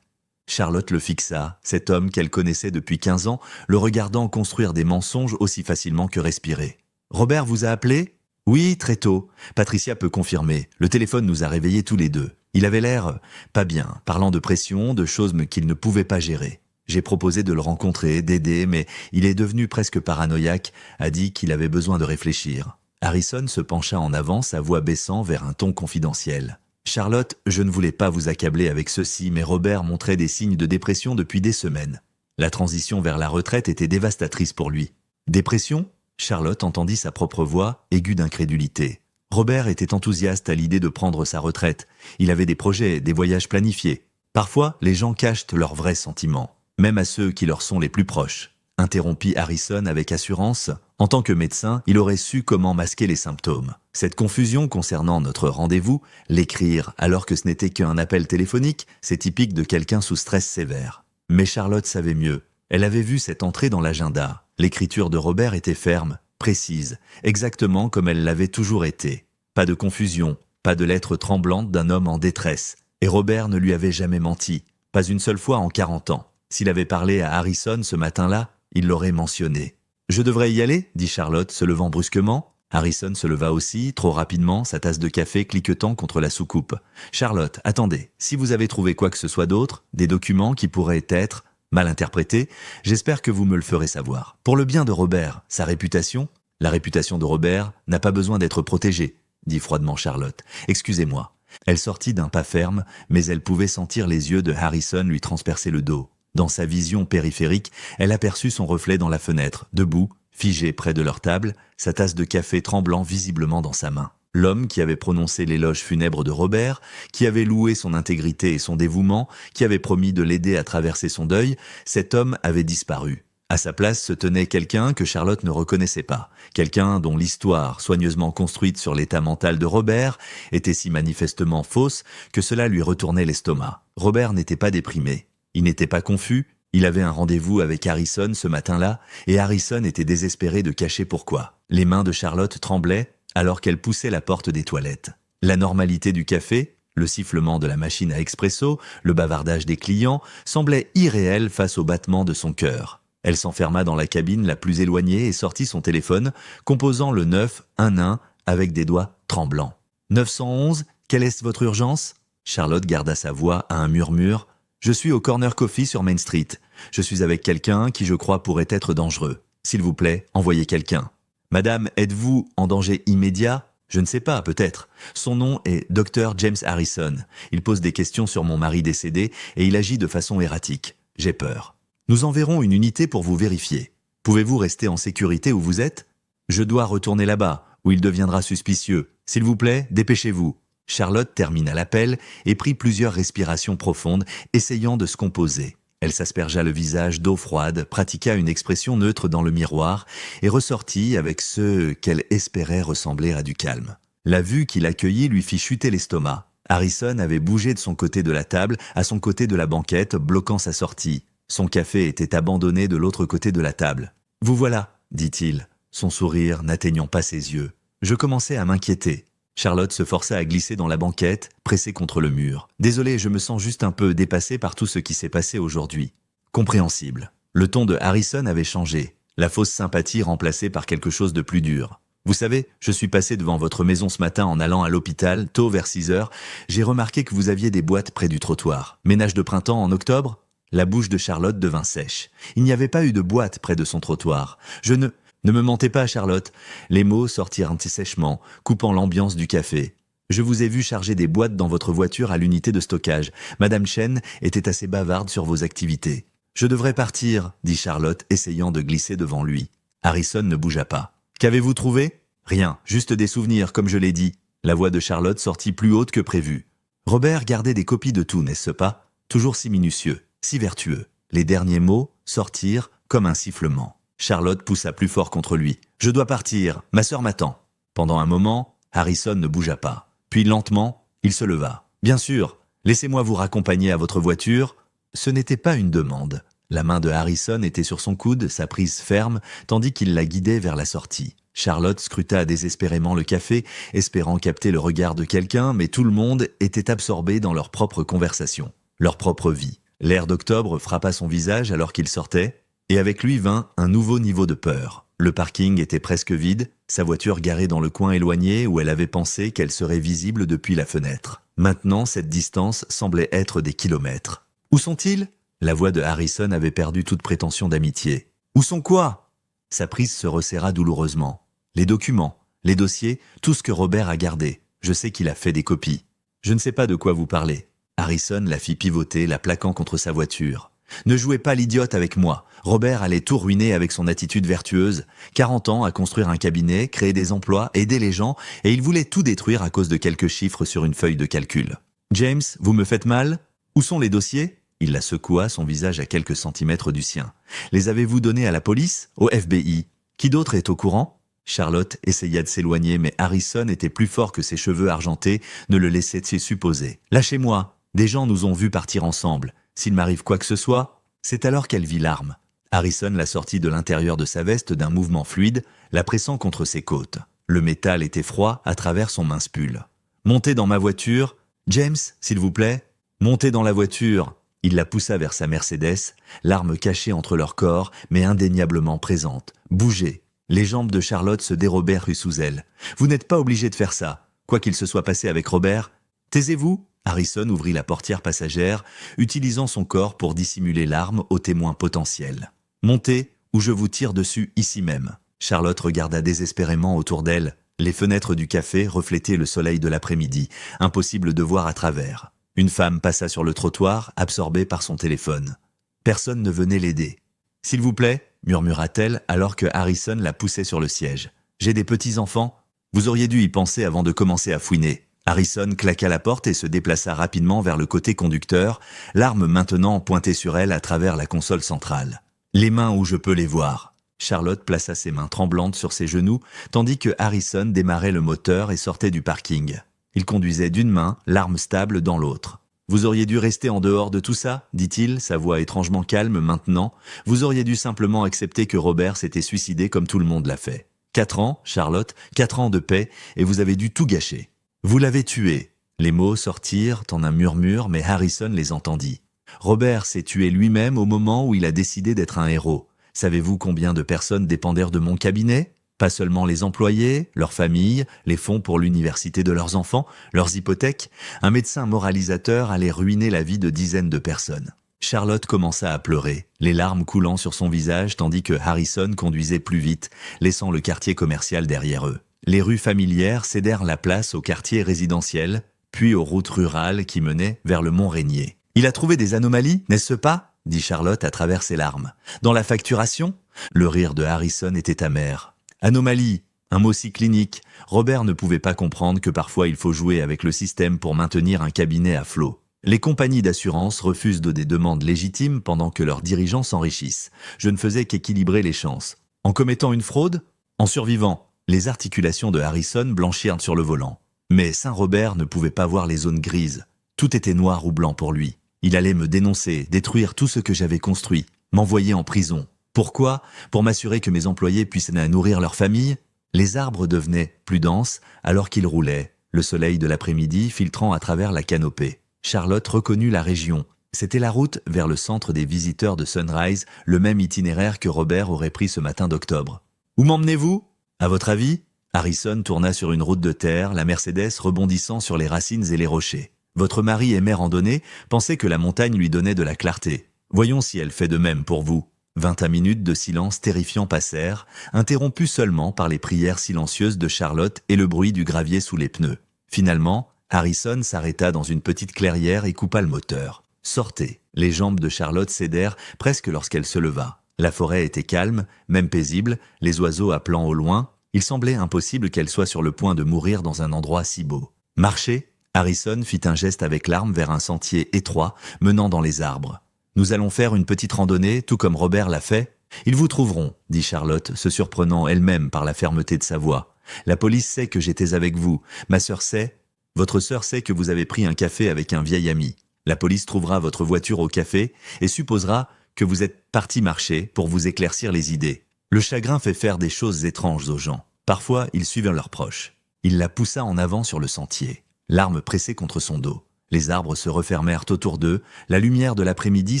Charlotte le fixa, cet homme qu'elle connaissait depuis 15 ans, le regardant construire des mensonges aussi facilement que respirer. « Robert vous a appelé ?»« Oui, très tôt. Patricia peut confirmer. Le téléphone nous a réveillés tous les deux. Il avait l'air pas bien, parlant de pression, de choses qu'il ne pouvait pas gérer. J'ai proposé de le rencontrer, d'aider, mais il est devenu presque paranoïaque, a dit qu'il avait besoin de réfléchir. » Harrison se pencha en avant, sa voix baissant vers un ton confidentiel. « Charlotte, je ne voulais pas vous accabler avec ceci, mais Robert montrait des signes de dépression depuis des semaines. La transition vers la retraite était dévastatrice pour lui. »« Dépression ?» Charlotte entendit sa propre voix, aiguë d'incrédulité. Robert était enthousiaste à l'idée de prendre sa retraite. Il avait des projets, des voyages planifiés. Parfois, les gens cachent leurs vrais sentiments, même à ceux qui leur sont les plus proches. Interrompit Harrison avec assurance. En tant que médecin, il aurait su comment masquer les symptômes. Cette confusion concernant notre rendez-vous, l'écrire alors que ce n'était qu'un appel téléphonique, c'est typique de quelqu'un sous stress sévère. Mais Charlotte savait mieux. Elle avait vu cette entrée dans l'agenda. L'écriture de Robert était ferme, précise, exactement comme elle l'avait toujours été. Pas de confusion, pas de lettre tremblante d'un homme en détresse. Et Robert ne lui avait jamais menti, pas une seule fois en 40 ans. S'il avait parlé à Harrison ce matin-là, il l'aurait mentionné. « Je devrais y aller ?» dit Charlotte, se levant brusquement. Harrison se leva aussi, trop rapidement, sa tasse de café cliquetant contre la soucoupe. « Charlotte, attendez, si vous avez trouvé quoi que ce soit d'autre, des documents qui pourraient être mal interprétés, j'espère que vous me le ferez savoir. Pour le bien de Robert, sa réputation, la réputation de Robert n'a pas besoin d'être protégée, dit froidement Charlotte. Excusez-moi. » Elle sortit d'un pas ferme, mais elle pouvait sentir les yeux de Harrison lui transpercer le dos. Dans sa vision périphérique, elle aperçut son reflet dans la fenêtre, debout, figé près de leur table, sa tasse de café tremblant visiblement dans sa main. L'homme qui avait prononcé l'éloge funèbre de Robert, qui avait loué son intégrité et son dévouement, qui avait promis de l'aider à traverser son deuil, cet homme avait disparu. À sa place se tenait quelqu'un que Charlotte ne reconnaissait pas, quelqu'un dont l'histoire, soigneusement construite sur l'état mental de Robert, était si manifestement fausse que cela lui retournait l'estomac. Robert n'était pas déprimé, il n'était pas confus, il avait un rendez-vous avec Harrison ce matin-là, et Harrison était désespéré de cacher pourquoi. Les mains de Charlotte tremblaient alors qu'elle poussait la porte des toilettes. La normalité du café, le sifflement de la machine à expresso, le bavardage des clients, semblaient irréels face au battement de son cœur. Elle s'enferma dans la cabine la plus éloignée et sortit son téléphone, composant le 911 avec des doigts tremblants. « 911, quelle est votre urgence ?» Charlotte garda sa voix à un murmure. « Je suis au Corner Coffee sur Main Street. Je suis avec quelqu'un qui je crois pourrait être dangereux. S'il vous plaît, envoyez quelqu'un. »« Madame, êtes-vous en danger immédiat ?» ?»« Je ne sais pas, peut-être. Son nom est Dr. James Harrison. Il pose des questions sur mon mari décédé et il agit de façon erratique. J'ai peur. Nous enverrons une unité pour vous vérifier. Pouvez-vous rester en sécurité où vous êtes ? Je dois retourner là-bas, où il deviendra suspicieux. S'il vous plaît, dépêchez-vous. » Charlotte termina l'appel et prit plusieurs respirations profondes, essayant de se composer. Elle s'aspergea le visage d'eau froide, pratiqua une expression neutre dans le miroir et ressortit avec ce qu'elle espérait ressembler à du calme. La vue qui l'accueillit lui fit chuter l'estomac. Harrison avait bougé de son côté de la table à son côté de la banquette, bloquant sa sortie. Son café était abandonné de l'autre côté de la table. « Vous voilà », dit-il, son sourire n'atteignant pas ses yeux. Je commençais à m'inquiéter. Charlotte se força à glisser dans la banquette, pressée contre le mur. « Désolée, je me sens juste un peu dépassée par tout ce qui s'est passé aujourd'hui. » Compréhensible. Le ton de Harrison avait changé, la fausse sympathie remplacée par quelque chose de plus dur. « Vous savez, je suis passé devant votre maison ce matin en allant à l'hôpital, tôt vers 6 heures. J'ai remarqué que vous aviez des boîtes près du trottoir. Ménage de printemps en octobre ?» La bouche de Charlotte devint sèche. Il n'y avait pas eu de boîte près de son trottoir. « Ne me mentez pas, Charlotte. » Les mots sortirent sèchement, coupant l'ambiance du café. « Je vous ai vu charger des boîtes dans votre voiture à l'unité de stockage. Madame Chen était assez bavarde sur vos activités. »« Je devrais partir, » dit Charlotte, essayant de glisser devant lui. Harrison ne bougea pas. « Qu'avez-vous trouvé ?»« Rien, juste des souvenirs, comme je l'ai dit. » La voix de Charlotte sortit plus haute que prévu. Robert gardait des copies de tout, n'est-ce pas ? Toujours si minutieux, si vertueux. Les derniers mots sortirent comme un sifflement. Charlotte poussa plus fort contre lui. « Je dois partir, ma sœur m'attend. » Pendant un moment, Harrison ne bougea pas. Puis lentement, il se leva. « Bien sûr, laissez-moi vous raccompagner à votre voiture. » Ce n'était pas une demande. La main de Harrison était sur son coude, sa prise ferme, tandis qu'il la guidait vers la sortie. Charlotte scruta désespérément le café, espérant capter le regard de quelqu'un, mais tout le monde était absorbé dans leur propre conversation, leur propre vie. L'air d'octobre frappa son visage alors qu'il sortait, et avec lui vint un nouveau niveau de peur. Le parking était presque vide, sa voiture garée dans le coin éloigné où elle avait pensé qu'elle serait visible depuis la fenêtre. Maintenant, cette distance semblait être des kilomètres. « Où sont-ils » La voix de Harrison avait perdu toute prétention d'amitié. « Où sont quoi » Sa prise se resserra douloureusement. « Les documents, les dossiers, tout ce que Robert a gardé. Je sais qu'il a fait des copies. Je ne sais pas de quoi vous parlez. » Harrison la fit pivoter, la plaquant contre sa voiture. « Ne jouez pas l'idiote avec moi. Robert allait tout ruiner avec son attitude vertueuse. 40 ans à construire un cabinet, créer des emplois, aider les gens, et il voulait tout détruire à cause de quelques chiffres sur une feuille de calcul. James, vous me faites mal ? Où sont les dossiers ?» Il la secoua, son visage à quelques centimètres du sien. « Les avez-vous donnés à la police ? Au FBI ? Qui d'autre est au courant ?» Charlotte essaya de s'éloigner, mais Harrison était plus fort que ses cheveux argentés, ne le laissait s'y supposer. « Lâchez-moi. Des gens nous ont vus partir ensemble. S'il m'arrive quoi que ce soit... » C'est alors qu'elle vit l'arme. Harrison la sortit de l'intérieur de sa veste d'un mouvement fluide, la pressant contre ses côtes. Le métal était froid à travers son mince pull. « Montez dans ma voiture. James, s'il vous plaît. Montez dans la voiture. » Il la poussa vers sa Mercedes, l'arme cachée entre leurs corps, mais indéniablement présente. « Bougez !» Les jambes de Charlotte se dérobèrent sous elle. « Vous n'êtes pas obligé de faire ça. Quoi qu'il se soit passé avec Robert. Taisez-vous !» Harrison ouvrit la portière passagère, utilisant son corps pour dissimuler l'arme aux témoins potentiels. « Montez, ou je vous tire dessus ici même. » Charlotte regarda désespérément autour d'elle. Les fenêtres du café reflétaient le soleil de l'après-midi, impossible de voir à travers. Une femme passa sur le trottoir, absorbée par son téléphone. Personne ne venait l'aider. « S'il vous plaît, » murmura-t-elle alors que Harrison la poussait sur le siège. « J'ai des petits-enfants. Vous auriez dû y penser avant de commencer à fouiner. » Harrison claqua la porte et se déplaça rapidement vers le côté conducteur, l'arme maintenant pointée sur elle à travers la console centrale. « Les mains où je peux les voir. » Charlotte plaça ses mains tremblantes sur ses genoux, tandis que Harrison démarrait le moteur et sortait du parking. Il conduisait d'une main, l'arme stable dans l'autre. « Vous auriez dû rester en dehors de tout ça, dit-il, sa voix étrangement calme maintenant. Vous auriez dû simplement accepter que Robert s'était suicidé comme tout le monde l'a fait. 4 ans, Charlotte, 4 ans de paix, et vous avez dû tout gâcher. Vous l'avez tué. » Les mots sortirent en un murmure, mais Harrison les entendit. « Robert s'est tué lui-même au moment où il a décidé d'être un héros. Savez-vous combien de personnes dépendèrent de mon cabinet ? Pas seulement les employés, leurs familles, les fonds pour l'université de leurs enfants, leurs hypothèques. Un médecin moralisateur allait ruiner la vie de dizaines de personnes. » Charlotte commença à pleurer, les larmes coulant sur son visage tandis que Harrison conduisait plus vite, laissant le quartier commercial derrière eux. Les rues familières cédèrent la place au quartier résidentiel, puis aux routes rurales qui menaient vers le Mont-Rainier. « Il a trouvé des anomalies, n'est-ce pas ?» dit Charlotte à travers ses larmes. « Dans la facturation ?» Le rire de Harrison était amer. « Anomalie, un mot si clinique. Robert ne pouvait pas comprendre que parfois il faut jouer avec le système pour maintenir un cabinet à flot. Les compagnies d'assurance refusent des demandes légitimes pendant que leurs dirigeants s'enrichissent. Je ne faisais qu'équilibrer les chances. En commettant une fraude ? En survivant ?» Les articulations de Harrison blanchirent sur le volant. Mais Saint-Robert ne pouvait pas voir les zones grises. Tout était noir ou blanc pour lui. Il allait me dénoncer, détruire tout ce que j'avais construit, m'envoyer en prison. Pourquoi ? Pour m'assurer que mes employés puissent nourrir leur famille ? Les arbres devenaient plus denses alors qu'ils roulaient, le soleil de l'après-midi filtrant à travers la canopée. Charlotte reconnut la région. C'était la route vers le centre des visiteurs de Sunrise, le même itinéraire que Robert aurait pris ce matin d'octobre. « Où m'emmenez-vous ? À votre avis ?» Harrison tourna sur une route de terre, la Mercedes rebondissant sur les racines et les rochers. « Votre mari aimait randonner, pensait que la montagne lui donnait de la clarté. Voyons si elle fait de même pour vous. » 21 minutes de silence terrifiant passèrent, interrompus seulement par les prières silencieuses de Charlotte et le bruit du gravier sous les pneus. Finalement, Harrison s'arrêta dans une petite clairière et coupa le moteur. « Sortez !» Les jambes de Charlotte cédèrent presque lorsqu'elle se leva. La forêt était calme, même paisible, les oiseaux appelant au loin. Il semblait impossible qu'elle soit sur le point de mourir dans un endroit si beau. « Marchez !» Harrison fit un geste avec l'arme vers un sentier étroit menant dans les arbres. « Nous allons faire une petite randonnée, tout comme Robert l'a fait. »« Ils vous trouveront, » dit Charlotte, se surprenant elle-même par la fermeté de sa voix. « La police sait que j'étais avec vous. Ma sœur sait. Votre sœur sait que vous avez pris un café avec un vieil ami. La police trouvera votre voiture au café et supposera que vous êtes parti marcher pour vous éclaircir les idées. Le chagrin fait faire des choses étranges aux gens. Parfois, ils suivent leurs proches. » Il la poussa en avant sur le sentier, l'arme pressée contre son dos. Les arbres se refermèrent autour d'eux, la lumière de l'après-midi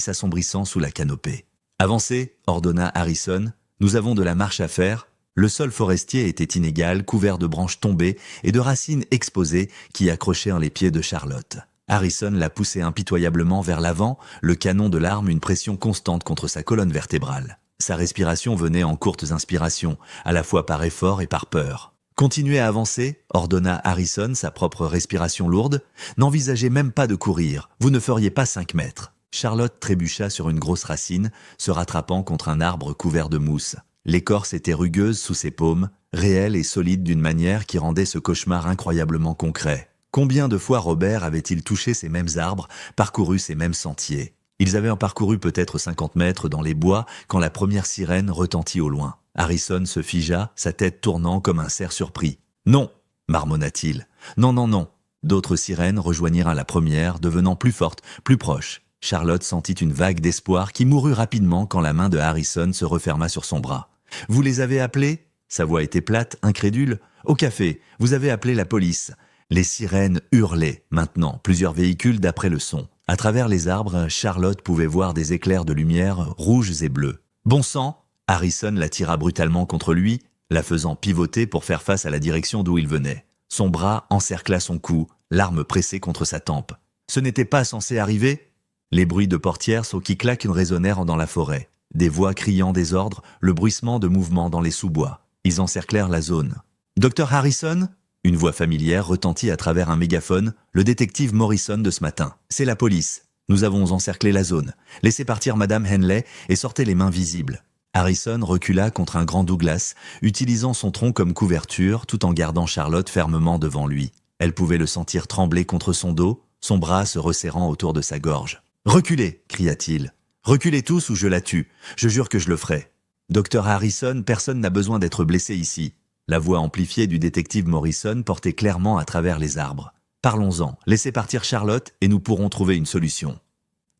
s'assombrissant sous la canopée. « Avancez !» ordonna Harrison. « Nous avons de la marche à faire. » Le sol forestier était inégal, couvert de branches tombées et de racines exposées qui accrochaient les pieds de Charlotte. Harrison la poussait impitoyablement vers l'avant, le canon de l'arme une pression constante contre sa colonne vertébrale. Sa respiration venait en courtes inspirations, à la fois par effort et par peur. « Continuez à avancer » ordonna Harrison, sa propre respiration lourde. « N'envisagez même pas de courir, vous ne feriez pas 5 mètres. » Charlotte trébucha sur une grosse racine, se rattrapant contre un arbre couvert de mousse. L'écorce était rugueuse sous ses paumes, réelle et solide d'une manière qui rendait ce cauchemar incroyablement concret. Combien de fois Robert avait-il touché ces mêmes arbres, parcouru ces mêmes sentiers? Ils avaient parcouru peut-être 50 mètres dans les bois quand la première sirène retentit au loin. Harrison se figea, sa tête tournant comme un cerf surpris. « Non !» marmonna-t-il. « Non, non, non !» D'autres sirènes rejoignirent la première, devenant plus fortes, plus proches. Charlotte sentit une vague d'espoir qui mourut rapidement quand la main de Harrison se referma sur son bras. « Vous les avez appelés ?» Sa voix était plate, incrédule. « Au café, vous avez appelé la police. » Les sirènes hurlaient, maintenant, plusieurs véhicules d'après le son. À travers les arbres, Charlotte pouvait voir des éclairs de lumière rouges et bleus. « Bon sang !» Harrison la tira brutalement contre lui, la faisant pivoter pour faire face à la direction d'où il venait. Son bras encercla son cou, l'arme pressée contre sa tempe. Ce n'était pas censé arriver? Les bruits de portières qui claquent résonnèrent dans la forêt. Des voix criant des ordres, le bruissement de mouvements dans les sous-bois. Ils encerclèrent la zone. « Docteur Harrison ?» Une voix familière retentit à travers un mégaphone, le détective Morrison de ce matin. « C'est la police. Nous avons encerclé la zone. Laissez partir Madame Henley et sortez les mains visibles. » Harrison recula contre un grand Douglas, utilisant son tronc comme couverture tout en gardant Charlotte fermement devant lui. Elle pouvait le sentir trembler contre son dos, son bras se resserrant autour de sa gorge. « Reculez !» cria-t-il. « Reculez tous ou je la tue. Je jure que je le ferai. »« Docteur Harrison, personne n'a besoin d'être blessé ici. » La voix amplifiée du détective Morrison portait clairement à travers les arbres. « Parlons-en, laissez partir Charlotte et nous pourrons trouver une solution. »«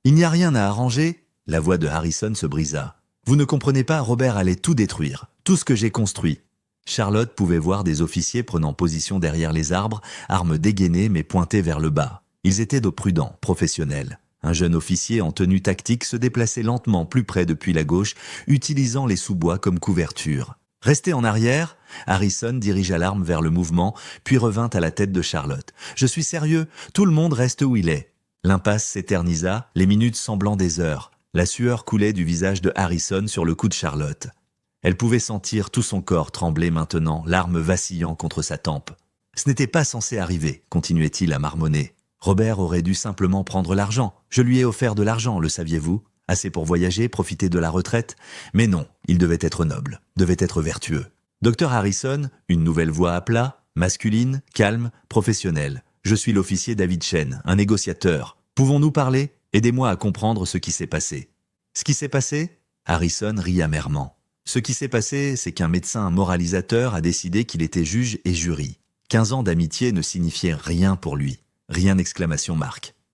Il n'y a rien à arranger ?» La voix de Harrison se brisa. « Vous ne comprenez pas, Robert allait tout détruire, tout ce que j'ai construit. » Charlotte pouvait voir des officiers prenant position derrière les arbres, armes dégainées mais pointées vers le bas. Ils étaient d'eau prudents, professionnels. Un jeune officier en tenue tactique se déplaçait lentement plus près depuis la gauche, utilisant les sous-bois comme couverture. « Restez en arrière !» Harrison dirigea l'arme vers le mouvement, puis revint à la tête de Charlotte. « Je suis sérieux, tout le monde reste où il est. » L'impasse s'éternisa, les minutes semblant des heures. La sueur coulait du visage de Harrison sur le cou de Charlotte. Elle pouvait sentir tout son corps trembler maintenant, l'arme vacillant contre sa tempe. « Ce n'était pas censé arriver, » continuait-il à marmonner. « Robert aurait dû simplement prendre l'argent. Je lui ai offert de l'argent, le saviez-vous? Assez pour voyager, profiter de la retraite. Mais non, il devait être noble, devait être vertueux. » Docteur Harrison, une nouvelle voix appela, masculine, calme, professionnelle. « Je suis l'officier David Chen, un négociateur. Pouvons-nous parler? Aidez-moi à comprendre ce qui s'est passé. » « Ce qui s'est passé ?» Harrison rit amèrement. « Ce qui s'est passé, c'est qu'un médecin moralisateur a décidé qu'il était juge et jury. 15 ans d'amitié ne signifiaient rien pour lui. Rien ! »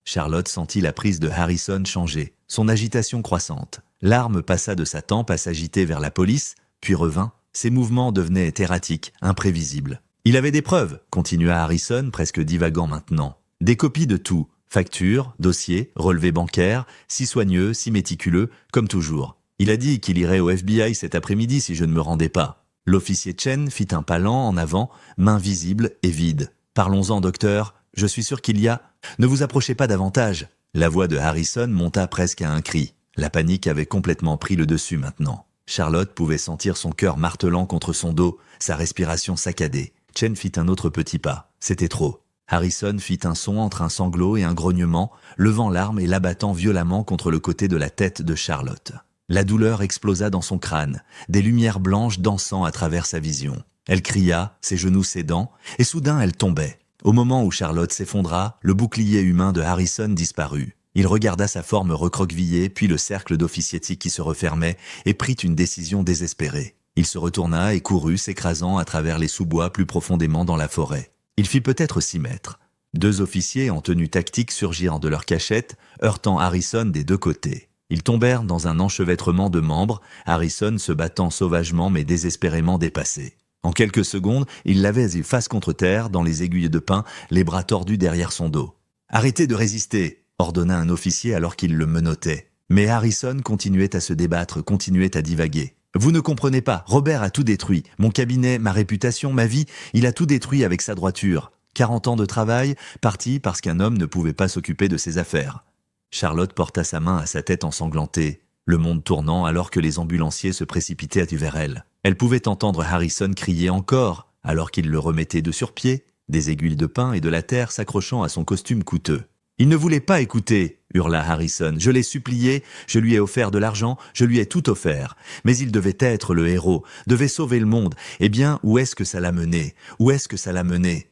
Charlotte sentit la prise de Harrison changer, son agitation croissante. L'arme passa de sa tempe à s'agiter vers la police, puis revint. Ses mouvements devenaient erratiques, imprévisibles. « Il avait des preuves !» continua Harrison, presque divagant maintenant. « Des copies de tout. Factures, dossiers, relevés bancaires, si soigneux, si méticuleux, comme toujours. Il a dit qu'il irait au FBI cet après-midi si je ne me rendais pas. » L'officier Chen fit un pas lent en avant, main visible et vide. « Parlons-en, docteur. Je suis sûr qu'il y a... » « Ne vous approchez pas davantage. » La voix de Harrison monta presque à un cri. La panique avait complètement pris le dessus maintenant. Charlotte pouvait sentir son cœur martelant contre son dos, sa respiration saccadée. Chen fit un autre petit pas. C'était trop. Harrison fit un son entre un sanglot et un grognement, levant l'arme et l'abattant violemment contre le côté de la tête de Charlotte. La douleur explosa dans son crâne, des lumières blanches dansant à travers sa vision. Elle cria, ses genoux cédant, et soudain elle tombait. Au moment où Charlotte s'effondra, le bouclier humain de Harrison disparut. Il regarda sa forme recroquevillée, puis le cercle d'officiers qui se refermait, et prit une décision désespérée. Il se retourna et courut, s'écrasant à travers les sous-bois plus profondément dans la forêt. Il fit peut-être 6 mètres. 2 officiers en tenue tactique surgirent de leur cachette, heurtant Harrison des 2 côtés. Ils tombèrent dans un enchevêtrement de membres, Harrison se battant sauvagement mais désespérément dépassé. En quelques secondes, il l'avait face contre terre, dans les aiguilles de pin, les bras tordus derrière son dos. Arrêtez de résister, ordonna un officier alors qu'il le menottait. Mais Harrison continuait à se débattre, continuait à divaguer. Vous ne comprenez pas, Robert a tout détruit. Mon cabinet, ma réputation, ma vie, il a tout détruit avec sa droiture. 40 ans de travail, parti parce qu'un homme ne pouvait pas s'occuper de ses affaires. Charlotte porta sa main à sa tête ensanglantée, le monde tournant alors que les ambulanciers se précipitaient vers elle. Elle pouvait entendre Harrison crier encore, alors qu'il le remettait de surpied, des aiguilles de pain et de la terre s'accrochant à son costume coûteux. Il ne voulait pas écouter, hurla Harrison. Je l'ai supplié, je lui ai offert de l'argent, je lui ai tout offert. Mais il devait être le héros, devait sauver le monde. Eh bien, où est-ce que ça l'a mené? Où est-ce que ça l'a mené?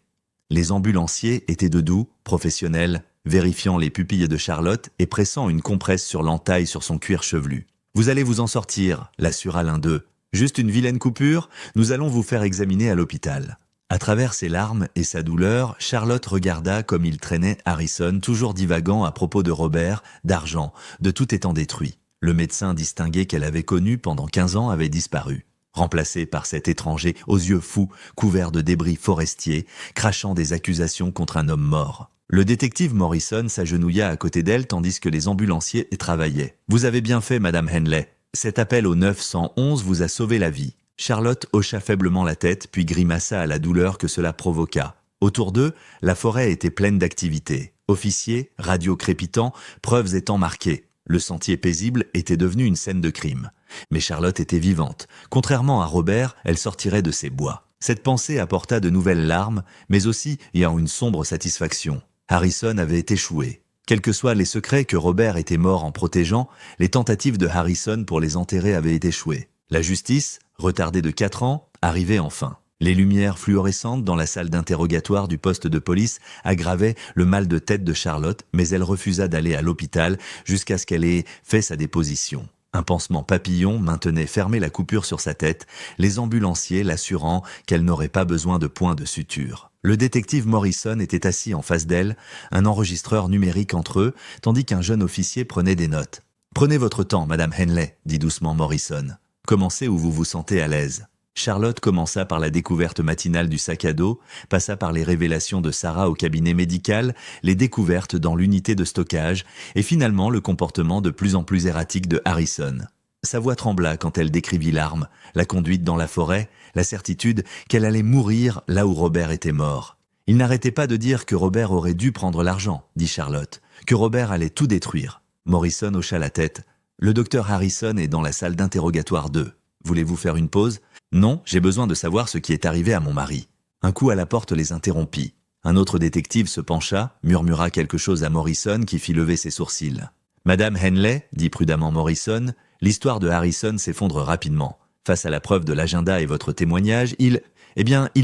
Les ambulanciers étaient de doux, professionnels, vérifiant les pupilles de Charlotte et pressant une compresse sur l'entaille sur son cuir chevelu. Vous allez vous en sortir, l'assura l'un d'eux. Juste une vilaine coupure, nous allons vous faire examiner à l'hôpital. À travers ses larmes et sa douleur, Charlotte regarda comme il traînait Harrison, toujours divagant à propos de Robert, d'argent, de tout étant détruit. Le médecin distingué qu'elle avait connu pendant 15 ans avait disparu, remplacé par cet étranger aux yeux fous, couvert de débris forestiers, crachant des accusations contre un homme mort. Le détective Morrison s'agenouilla à côté d'elle tandis que les ambulanciers travaillaient. « Vous avez bien fait, Madame Henley. Cet appel au 911 vous a sauvé la vie. » Charlotte hocha faiblement la tête, puis grimaça à la douleur que cela provoqua. Autour d'eux, la forêt était pleine d'activité. Officiers, radios crépitants, preuves étant marquées. Le sentier paisible était devenu une scène de crime. Mais Charlotte était vivante. Contrairement à Robert, elle sortirait de ses bois. Cette pensée apporta de nouvelles larmes, mais aussi ayant une sombre satisfaction. Harrison avait échoué. Quels que soient les secrets que Robert était mort en protégeant, les tentatives de Harrison pour les enterrer avaient échoué. La justice, retardée de 4 ans, arrivait enfin. Les lumières fluorescentes dans la salle d'interrogatoire du poste de police aggravaient le mal de tête de Charlotte, mais elle refusa d'aller à l'hôpital jusqu'à ce qu'elle ait fait sa déposition. Un pansement papillon maintenait fermée la coupure sur sa tête, les ambulanciers l'assurant qu'elle n'aurait pas besoin de point de suture. Le détective Morrison était assis en face d'elle, un enregistreur numérique entre eux, tandis qu'un jeune officier prenait des notes. « Prenez votre temps, Madame Henley, » dit doucement Morrison. « Commencez où vous vous sentez à l'aise. » Charlotte commença par la découverte matinale du sac à dos, passa par les révélations de Sarah au cabinet médical, les découvertes dans l'unité de stockage et finalement le comportement de plus en plus erratique de Harrison. Sa voix trembla quand elle décrivit l'arme, la conduite dans la forêt, la certitude qu'elle allait mourir là où Robert était mort. Il n'arrêtait pas de dire que Robert aurait dû prendre l'argent, dit Charlotte, que Robert allait tout détruire. Morrison hocha la tête. Le docteur Harrison est dans la salle d'interrogatoire 2. Voulez-vous faire une pause ? Non, j'ai besoin de savoir ce qui est arrivé à mon mari. Un coup à la porte les interrompit. Un autre détective se pencha, murmura quelque chose à Morrison qui fit lever ses sourcils. Madame Henley, dit prudemment Morrison, l'histoire de Harrison s'effondre rapidement. Face à la preuve de l'agenda et votre témoignage, il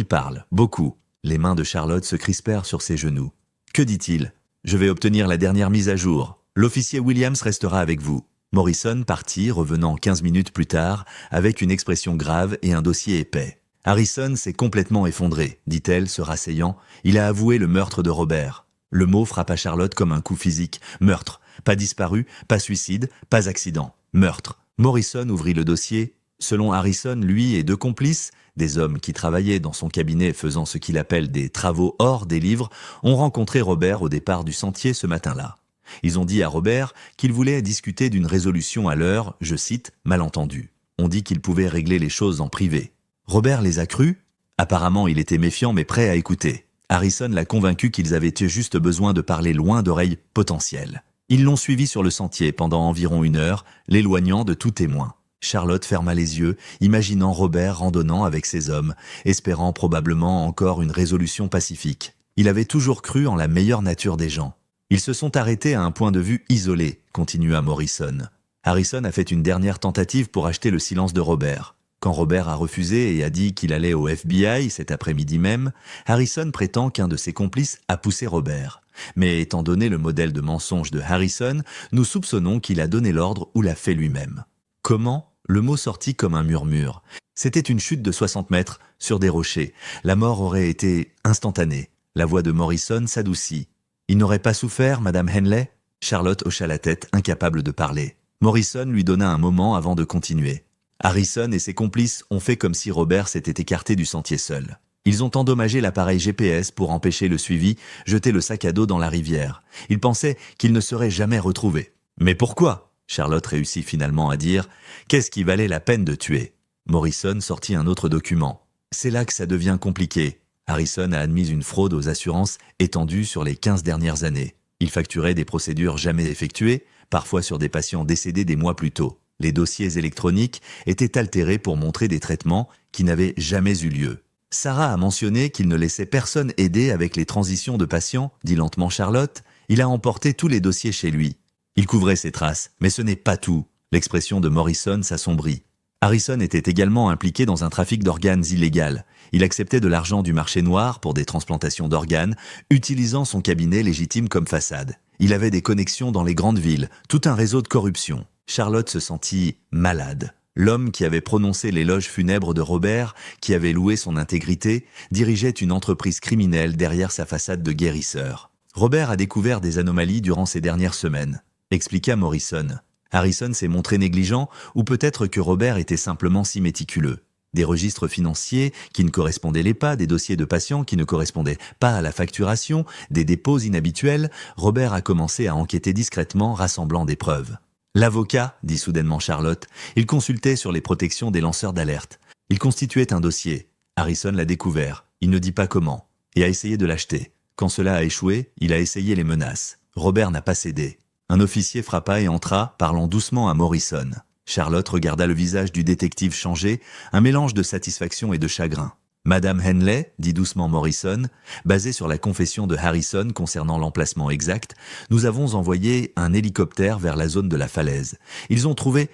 parle, beaucoup. Les mains de Charlotte se crispèrent sur ses genoux. Que dit-il ? Je vais obtenir la dernière mise à jour. L'officier Williams restera avec vous. Morrison partit, revenant 15 minutes plus tard, avec une expression grave et un dossier épais. Harrison s'est complètement effondré, dit-elle, se rasseyant. Il a avoué le meurtre de Robert. Le mot frappa Charlotte comme un coup physique. Meurtre. Pas disparu, pas suicide, pas accident. Meurtre. Morrison ouvrit le dossier. Selon Harrison, lui et 2 complices, des hommes qui travaillaient dans son cabinet faisant ce qu'il appelle des travaux hors des livres, ont rencontré Robert au départ du sentier ce matin-là. Ils ont dit à Robert qu'il voulait discuter d'une résolution à l'heure, je cite, malentendu. On dit qu'il pouvait régler les choses en privé. Robert les a crus. Apparemment, il était méfiant mais prêt à écouter. Harrison l'a convaincu qu'ils avaient juste besoin de parler loin d'oreilles potentielles. Ils l'ont suivi sur le sentier pendant environ 1 heure, l'éloignant de tout témoin. Charlotte ferma les yeux, imaginant Robert randonnant avec ses hommes, espérant probablement encore une résolution pacifique. Il avait toujours cru en la meilleure nature des gens. Ils se sont arrêtés à un point de vue isolé, continua Morrison. Harrison a fait une dernière tentative pour acheter le silence de Robert. Quand Robert a refusé et a dit qu'il allait au FBI cet après-midi même, Harrison prétend qu'un de ses complices a poussé Robert. Mais étant donné le modèle de mensonge de Harrison, nous soupçonnons qu'il a donné l'ordre ou l'a fait lui-même. Comment ? Le mot sortit comme un murmure. C'était une chute de 60 mètres, sur des rochers. La mort aurait été instantanée. La voix de Morrison s'adoucit. Il n'aurait pas souffert, Madame Henley ? Charlotte hocha la tête, incapable de parler. Morrison lui donna un moment avant de continuer. Harrison et ses complices ont fait comme si Robert s'était écarté du sentier seul. Ils ont endommagé l'appareil GPS pour empêcher le suivi, jeté le sac à dos dans la rivière. Ils pensaient qu'il ne serait jamais retrouvé. Mais pourquoi? Charlotte réussit finalement à dire « Qu'est-ce qui valait la peine de tuer ?» Morrison sortit un autre document. C'est là que ça devient compliqué. Harrison a admis une fraude aux assurances étendue sur les 15 dernières années. Il facturait des procédures jamais effectuées, parfois sur des patients décédés des mois plus tôt. Les dossiers électroniques étaient altérés pour montrer des traitements qui n'avaient jamais eu lieu. Sarah a mentionné qu'il ne laissait personne aider avec les transitions de patients, dit lentement Charlotte. Il a emporté tous les dossiers chez lui. Il couvrait ses traces, mais ce n'est pas tout. L'expression de Morrison s'assombrit. Harrison était également impliqué dans un trafic d'organes illégal. Il acceptait de l'argent du marché noir pour des transplantations d'organes, utilisant son cabinet légitime comme façade. Il avait des connexions dans les grandes villes, tout un réseau de corruption. Charlotte se sentit malade. L'homme qui avait prononcé l'éloge funèbre de Robert, qui avait loué son intégrité, dirigeait une entreprise criminelle derrière sa façade de guérisseur. Robert a découvert des anomalies durant ces dernières semaines, expliqua Morrison. Harrison s'est montré négligent, ou peut-être que Robert était simplement si méticuleux. Des registres financiers qui ne correspondaient pas, des dossiers de patients qui ne correspondaient pas à la facturation, des dépôts inhabituels, Robert a commencé à enquêter discrètement, rassemblant des preuves. L'avocat, dit soudainement Charlotte, il consultait sur les protections des lanceurs d'alerte. Il constituait un dossier. Harrison l'a découvert, il ne dit pas comment, et a essayé de l'acheter. Quand cela a échoué, il a essayé les menaces. Robert n'a pas cédé. Un officier frappa et entra, parlant doucement à Morrison. Charlotte regarda le visage du détective changer, un mélange de satisfaction et de chagrin. « Madame Henley, dit doucement Morrison, basé sur la confession de Harrison concernant l'emplacement exact, nous avons envoyé un hélicoptère vers la zone de la falaise. Ils ont trouvé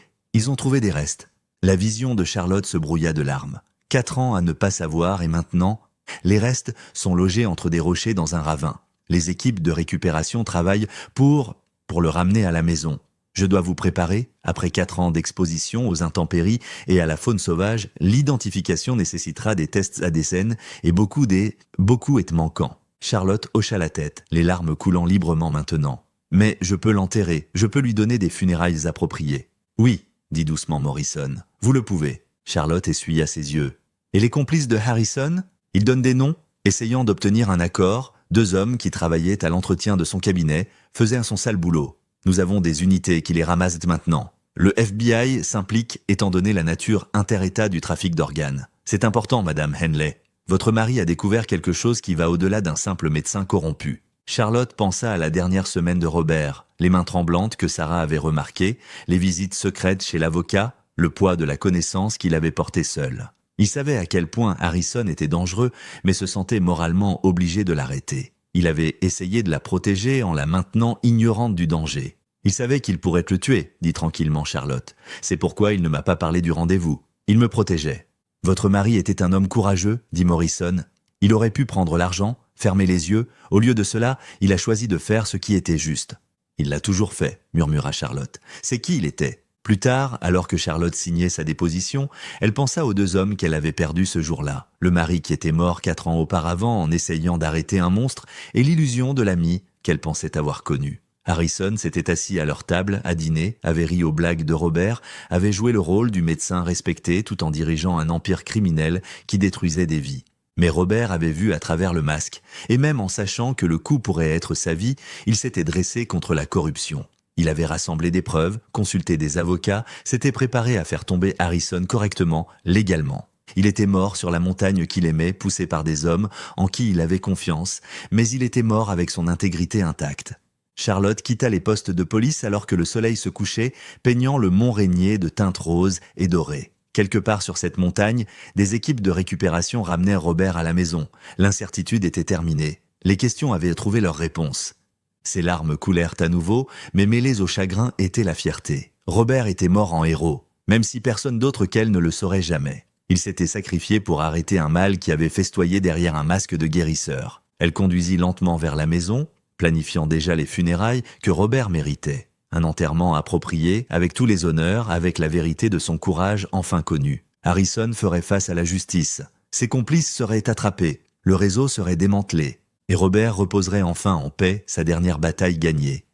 des restes. » La vision de Charlotte se brouilla de larmes. 4 ans à ne pas savoir et maintenant, les restes sont logés entre des rochers dans un ravin. Les équipes de récupération travaillent pour le ramener à la maison. Je dois vous préparer, après 4 ans d'exposition aux intempéries et à la faune sauvage, l'identification nécessitera des tests ADN et beaucoup est manquant. Charlotte hocha la tête, les larmes coulant librement maintenant. Mais je peux l'enterrer, je peux lui donner des funérailles appropriées. Oui, dit doucement Morrison, vous le pouvez. Charlotte essuya ses yeux. Et les complices de Harrison? Il donne des noms, essayant d'obtenir un accord. 2 hommes qui travaillaient à l'entretien de son cabinet faisaient son sale boulot. Nous avons des unités qui les ramassent maintenant. Le FBI s'implique étant donné la nature inter-État du trafic d'organes. C'est important, Madame Henley. Votre mari a découvert quelque chose qui va au-delà d'un simple médecin corrompu. Charlotte pensa à la dernière semaine de Robert, les mains tremblantes que Sarah avait remarquées, les visites secrètes chez l'avocat, le poids de la connaissance qu'il avait portée seul. Il savait à quel point Harrison était dangereux, mais se sentait moralement obligé de l'arrêter. Il avait essayé de la protéger en la maintenant ignorante du danger. Il savait qu'il pourrait le tuer, dit tranquillement Charlotte. C'est pourquoi il ne m'a pas parlé du rendez-vous. Il me protégeait. Votre mari était un homme courageux, dit Morrison. Il aurait pu prendre l'argent, fermer les yeux. Au lieu de cela, il a choisi de faire ce qui était juste. Il l'a toujours fait, murmura Charlotte. C'est qui il était? Plus tard, alors que Charlotte signait sa déposition, elle pensa aux 2 hommes qu'elle avait perdus ce jour-là. Le mari qui était mort 4 ans auparavant en essayant d'arrêter un monstre et l'illusion de l'ami qu'elle pensait avoir connu. Harrison s'était assis à leur table à dîner, avait ri aux blagues de Robert, avait joué le rôle du médecin respecté tout en dirigeant un empire criminel qui détruisait des vies. Mais Robert avait vu à travers le masque, et même en sachant que le coup pourrait être sa vie, il s'était dressé contre la corruption. Il avait rassemblé des preuves, consulté des avocats, s'était préparé à faire tomber Harrison correctement, légalement. Il était mort sur la montagne qu'il aimait, poussé par des hommes en qui il avait confiance, mais il était mort avec son intégrité intacte. Charlotte quitta les postes de police alors que le soleil se couchait, peignant le mont Rainier de teintes roses et dorées. Quelque part sur cette montagne, des équipes de récupération ramenèrent Robert à la maison. L'incertitude était terminée. Les questions avaient trouvé leur réponse. Ses larmes coulèrent à nouveau, mais mêlées au chagrin était la fierté. Robert était mort en héros, même si personne d'autre qu'elle ne le saurait jamais. Il s'était sacrifié pour arrêter un mal qui avait festoyé derrière un masque de guérisseur. Elle conduisit lentement vers la maison, planifiant déjà les funérailles que Robert méritait. Un enterrement approprié, avec tous les honneurs, avec la vérité de son courage enfin connu. Harrison ferait face à la justice. Ses complices seraient attrapés. Le réseau serait démantelé. Et Robert reposerait enfin en paix, sa dernière bataille gagnée.